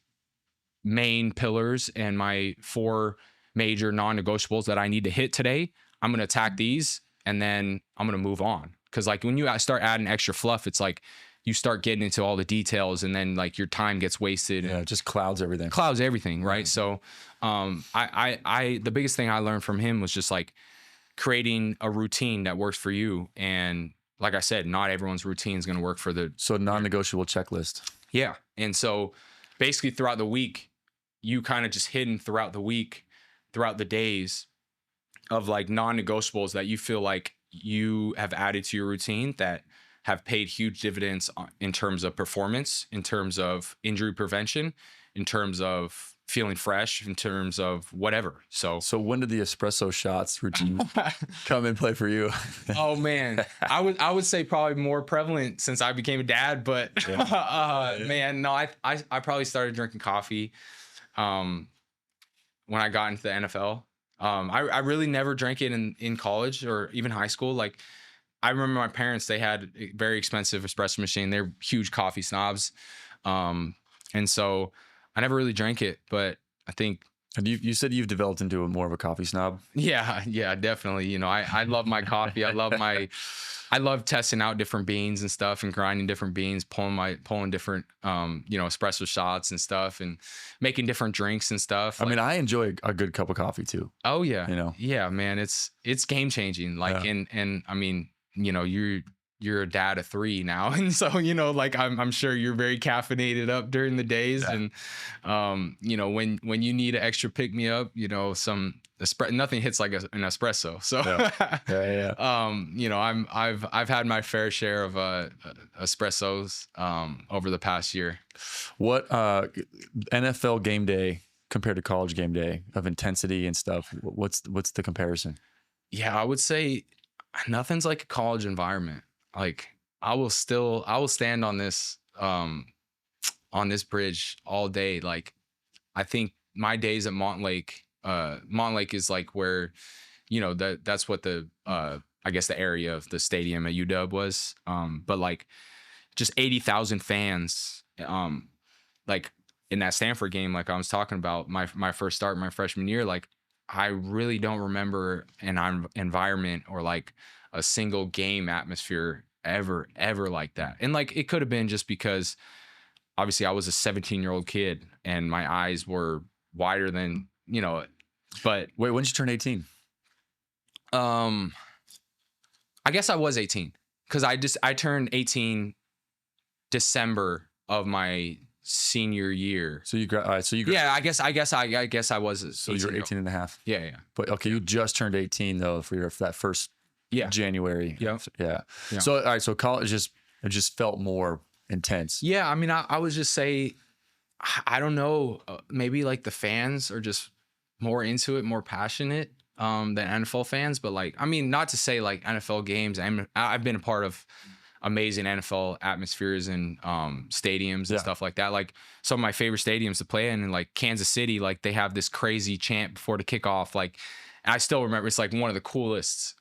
main pillars and my 4 major non-negotiables that I need to hit today. I'm going to attack these and then I'm going to move on. Cause like when you start adding extra fluff, it's like you start getting into all the details and then like your time gets wasted. Yeah, it just clouds everything. Right. So the biggest thing I learned from him was just like creating a routine that works for you. And like I said, not everyone's routine is going to work for so non-negotiable checklist. Yeah. And so basically throughout the week, you kind of just hidden throughout the week, throughout the days of like non-negotiables that you feel like you have added to your routine that have paid huge dividends in terms of performance, in terms of injury prevention, in terms of feeling fresh, in terms of whatever. So when did the espresso shots routine come and play for you? Oh man, I would say probably more prevalent since I became a dad, but man, no, I probably started drinking coffee when I got into the NFL. I really never drank it in college or even high school. Like I remember my parents, they had a very expensive espresso machine. They're huge coffee snobs. And so I never really drank it, but I think. And you said you've developed into more of a coffee snob. Yeah, definitely. You know, I love my coffee. I love testing out different beans and stuff and grinding different beans, pulling different, you know, espresso shots and stuff and making different drinks and stuff. I mean, I enjoy a good cup of coffee too. Oh yeah. You know? Yeah, man. It's game changing. Like, and I mean, you know, you're a dad of 3 now. And so, you know, like I'm sure you're very caffeinated up during the days. And, you know, when you need an extra pick me up, you know, nothing hits like an espresso. So, you know, I've had my fair share of espressos over the past year. What NFL game day compared to college game day of intensity and stuff? What's the comparison? Yeah, I would say nothing's like a college environment. Like I will stand on this bridge all day. Like I think my days at Montlake is like where, you know, that's what the I guess the area of the stadium at UW was. But like just 80,000 fans. Like in that Stanford game, like I was talking about my first start my freshman year, like I really don't remember an environment or like a single game atmosphere ever like that. And like it could have been just because obviously I was a 17-year-old kid and my eyes were wider than, you know, but wait, when did you turn 18? I guess I was 18 because I turned 18 December of my senior year. So you yeah, I guess I was. So you're 18 and a half. Yeah. But okay, you just turned 18 though for that first January. Yeah. So all right, so college just felt more intense. Yeah, I mean, I would just say, I don't know, maybe like the fans are just more into it, more passionate than NFL fans. But like, I mean, not to say like NFL games. I've been a part of amazing NFL atmospheres and stadiums and stuff like that. Like some of my favorite stadiums to play in like Kansas City, like they have this crazy chant before the kickoff. Like I still remember it's like one of the coolest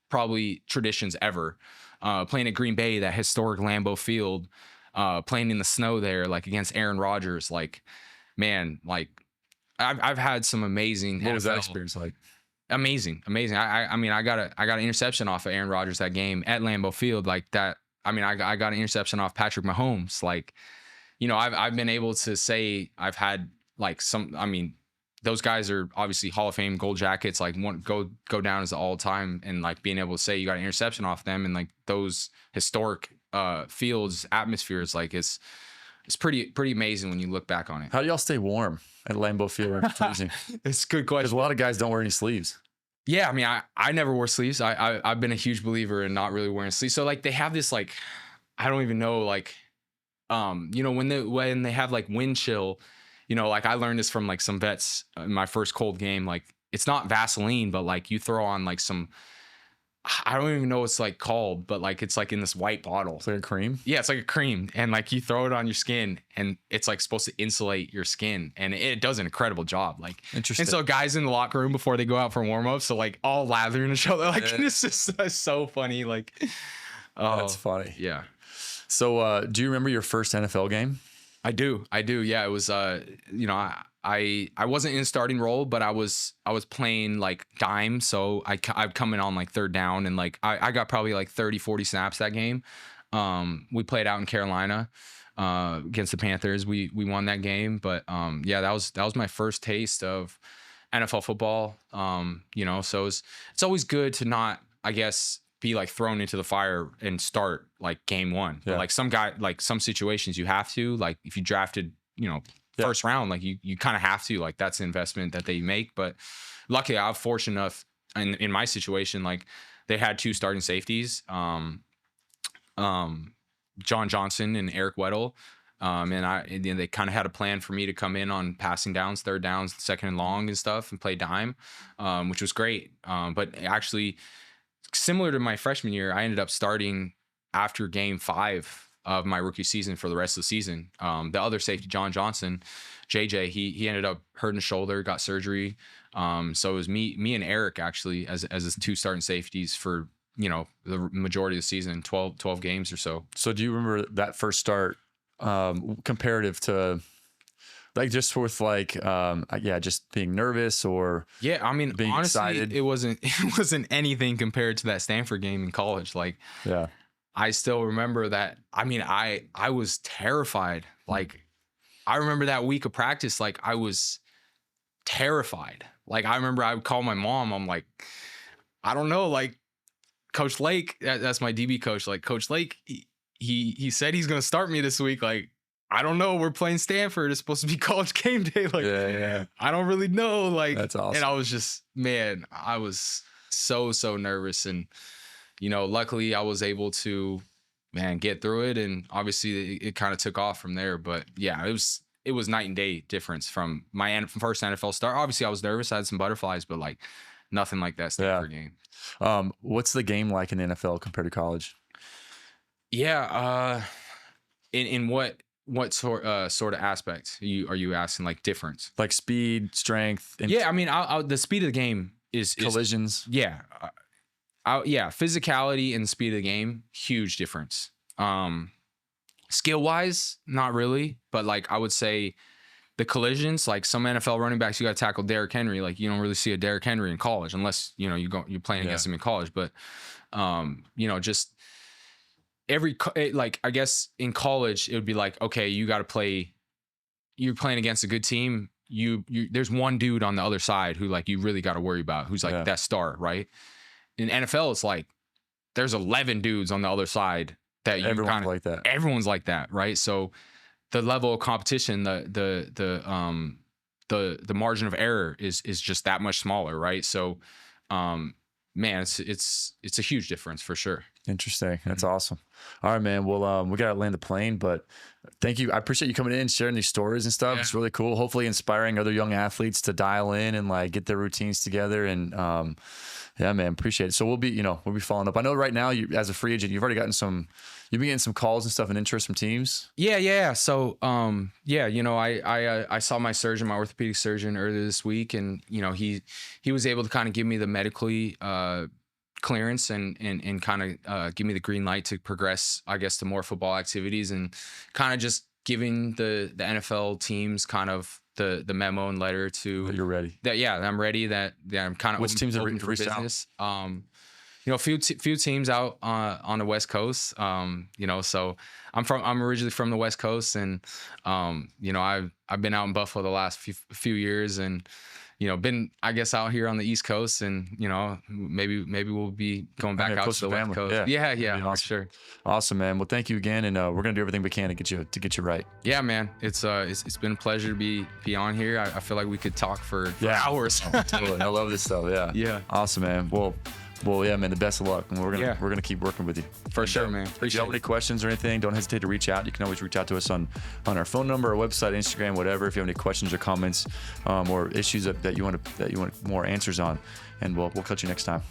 probably traditions ever. Playing at Green Bay, that historic Lambeau Field, playing in the snow there, like against Aaron Rodgers. Like, man, like I've had some amazing. What was that experience like? Amazing. I mean, I got an interception off of Aaron Rodgers that game at Lambeau Field, like that. I mean, I got an interception off Patrick Mahomes. Like, you know, I've been able to say I've had like some. I mean, those guys are obviously Hall of Fame gold jackets. Like, go down as the all time, and like being able to say you got an interception off them, and like those historic fields atmospheres, like it's pretty amazing when you look back on it. How do y'all stay warm at Lambeau Field? It's a good question. Because a lot of guys don't wear any sleeves. Yeah, I mean, I never wore sleeves. I've been a huge believer in not really wearing sleeves. So like they have this like, I don't even know, like, you know, when they have like wind chill, you know, like I learned this from like some vets in my first cold game. Like it's not Vaseline, but like you throw on like some, I don't even know what it's like called, but like it's like in this white bottle. It's like a cream? Yeah, it's like a cream. And like you throw it on your skin and it's like supposed to insulate your skin. And it does an incredible job. Like, interesting. And so guys in the locker room before they go out for warm-ups, so like all lathering each other. Like it's just so funny. Like, oh, that's funny. Yeah. So do you remember your first NFL game? I do. Yeah, it was you know, I wasn't in starting role, but I was playing like dime. So I'm coming on like third down and like I got probably like 30-40 snaps that game. We played out in Carolina against the Panthers. We won that game, but yeah, that was my first taste of NFL football. You know, so it's always good to not, I guess, be like thrown into the fire and start like game one. Yeah. But like some situations you have to, like if you drafted, you know, first round, like you kind of have to, like that's the investment that they make. But luckily I'm fortunate enough in my situation, like they had 2 starting safeties, John Johnson and Eric Weddle. And they kind of had a plan for me to come in on passing downs, third downs, second and long and stuff and play dime, which was great. But actually similar to my freshman year, I ended up starting after game 5 of my rookie season for the rest of the season. The other safety, John Johnson, JJ, he ended up hurting his shoulder, got surgery. So it was me and Eric actually as his 2 starting safeties for, you know, the majority of the season, 12 games or so. So do you remember that first start comparative to like just with like just being nervous or I mean being honestly excited? it wasn't anything compared to that Stanford game in college. Like I still remember that. I mean, I was terrified. Like I remember that week of practice, like I was terrified. Like I remember I would call my mom. I'm like, I don't know, like Coach Lake, that's my DB coach. Like Coach Lake, he said he's gonna start me this week. Like, I don't know. We're playing Stanford. It's supposed to be college game day. Like, I don't really know. Like, that's awesome. And I was just, man, I was so nervous. And, you know, luckily I was able to, man, get through it. And obviously it kind of took off from there. But yeah, it was night and day difference from my first NFL start. Obviously I was nervous. I had some butterflies, but like nothing like that Stanford game. What's the game like in the NFL compared to college? Yeah. In what sort of aspect are you asking? Like difference, like speed, strength? Yeah, I mean, the speed of the game is collisions. Yeah, physicality and speed of the game, huge difference. Skill wise, not really, but like I would say the collisions, like some NFL running backs, you got to tackle Derrick Henry. Like you don't really see a Derrick Henry in college unless you're playing against him in college. But just like I guess in college it would be like, okay, you got to play. You're playing against a good team. There's one dude on the other side who like you really got to worry about, who's like that star, right? In NFL, it's like there's 11 dudes on the other side that you everyone's like that. Everyone's like that, right? So the level of competition, the margin of error is just that much smaller, right? So, man, it's a huge difference for sure. Interesting. That's awesome. All right, man. Well, we got to land the plane, but thank you. I appreciate you coming in and sharing these stories and stuff. Yeah. It's really cool. Hopefully inspiring other young athletes to dial in and like get their routines together. And, yeah, man, appreciate it. So we'll be following up. I know right now you, as a free agent, you've been getting some calls and stuff and interest from teams. Yeah. So, I saw my surgeon, my orthopedic surgeon earlier this week, and, he was able to kind of give me the medically, clearance and kind of give me the green light to progress, I guess, to more football activities, and kind of just giving the NFL teams kind of the memo and letter to that you're ready. That I'm ready. That I'm kind of which teams are for business. A few teams out on the West Coast. So I'm originally from the West Coast, and I've been out in Buffalo the last few years, and been, I guess, out here on the East Coast, and maybe we'll be going back out to the West Coast. Yeah, awesome. For sure. Awesome, man. Well, thank you again, and we're gonna do everything we can to get you right. Yeah, man. It's been a pleasure to be on here. I feel like we could talk for hours. Totally. I love this stuff. Yeah. Yeah. Awesome, man. Well, yeah, man. The best of luck, and we're gonna keep working with you for sure, man. If you have any questions or anything, don't hesitate to reach out. You can always reach out to us on our phone number, our website, Instagram, whatever. If you have any questions or comments, or issues that you want more answers on, and we'll catch you next time.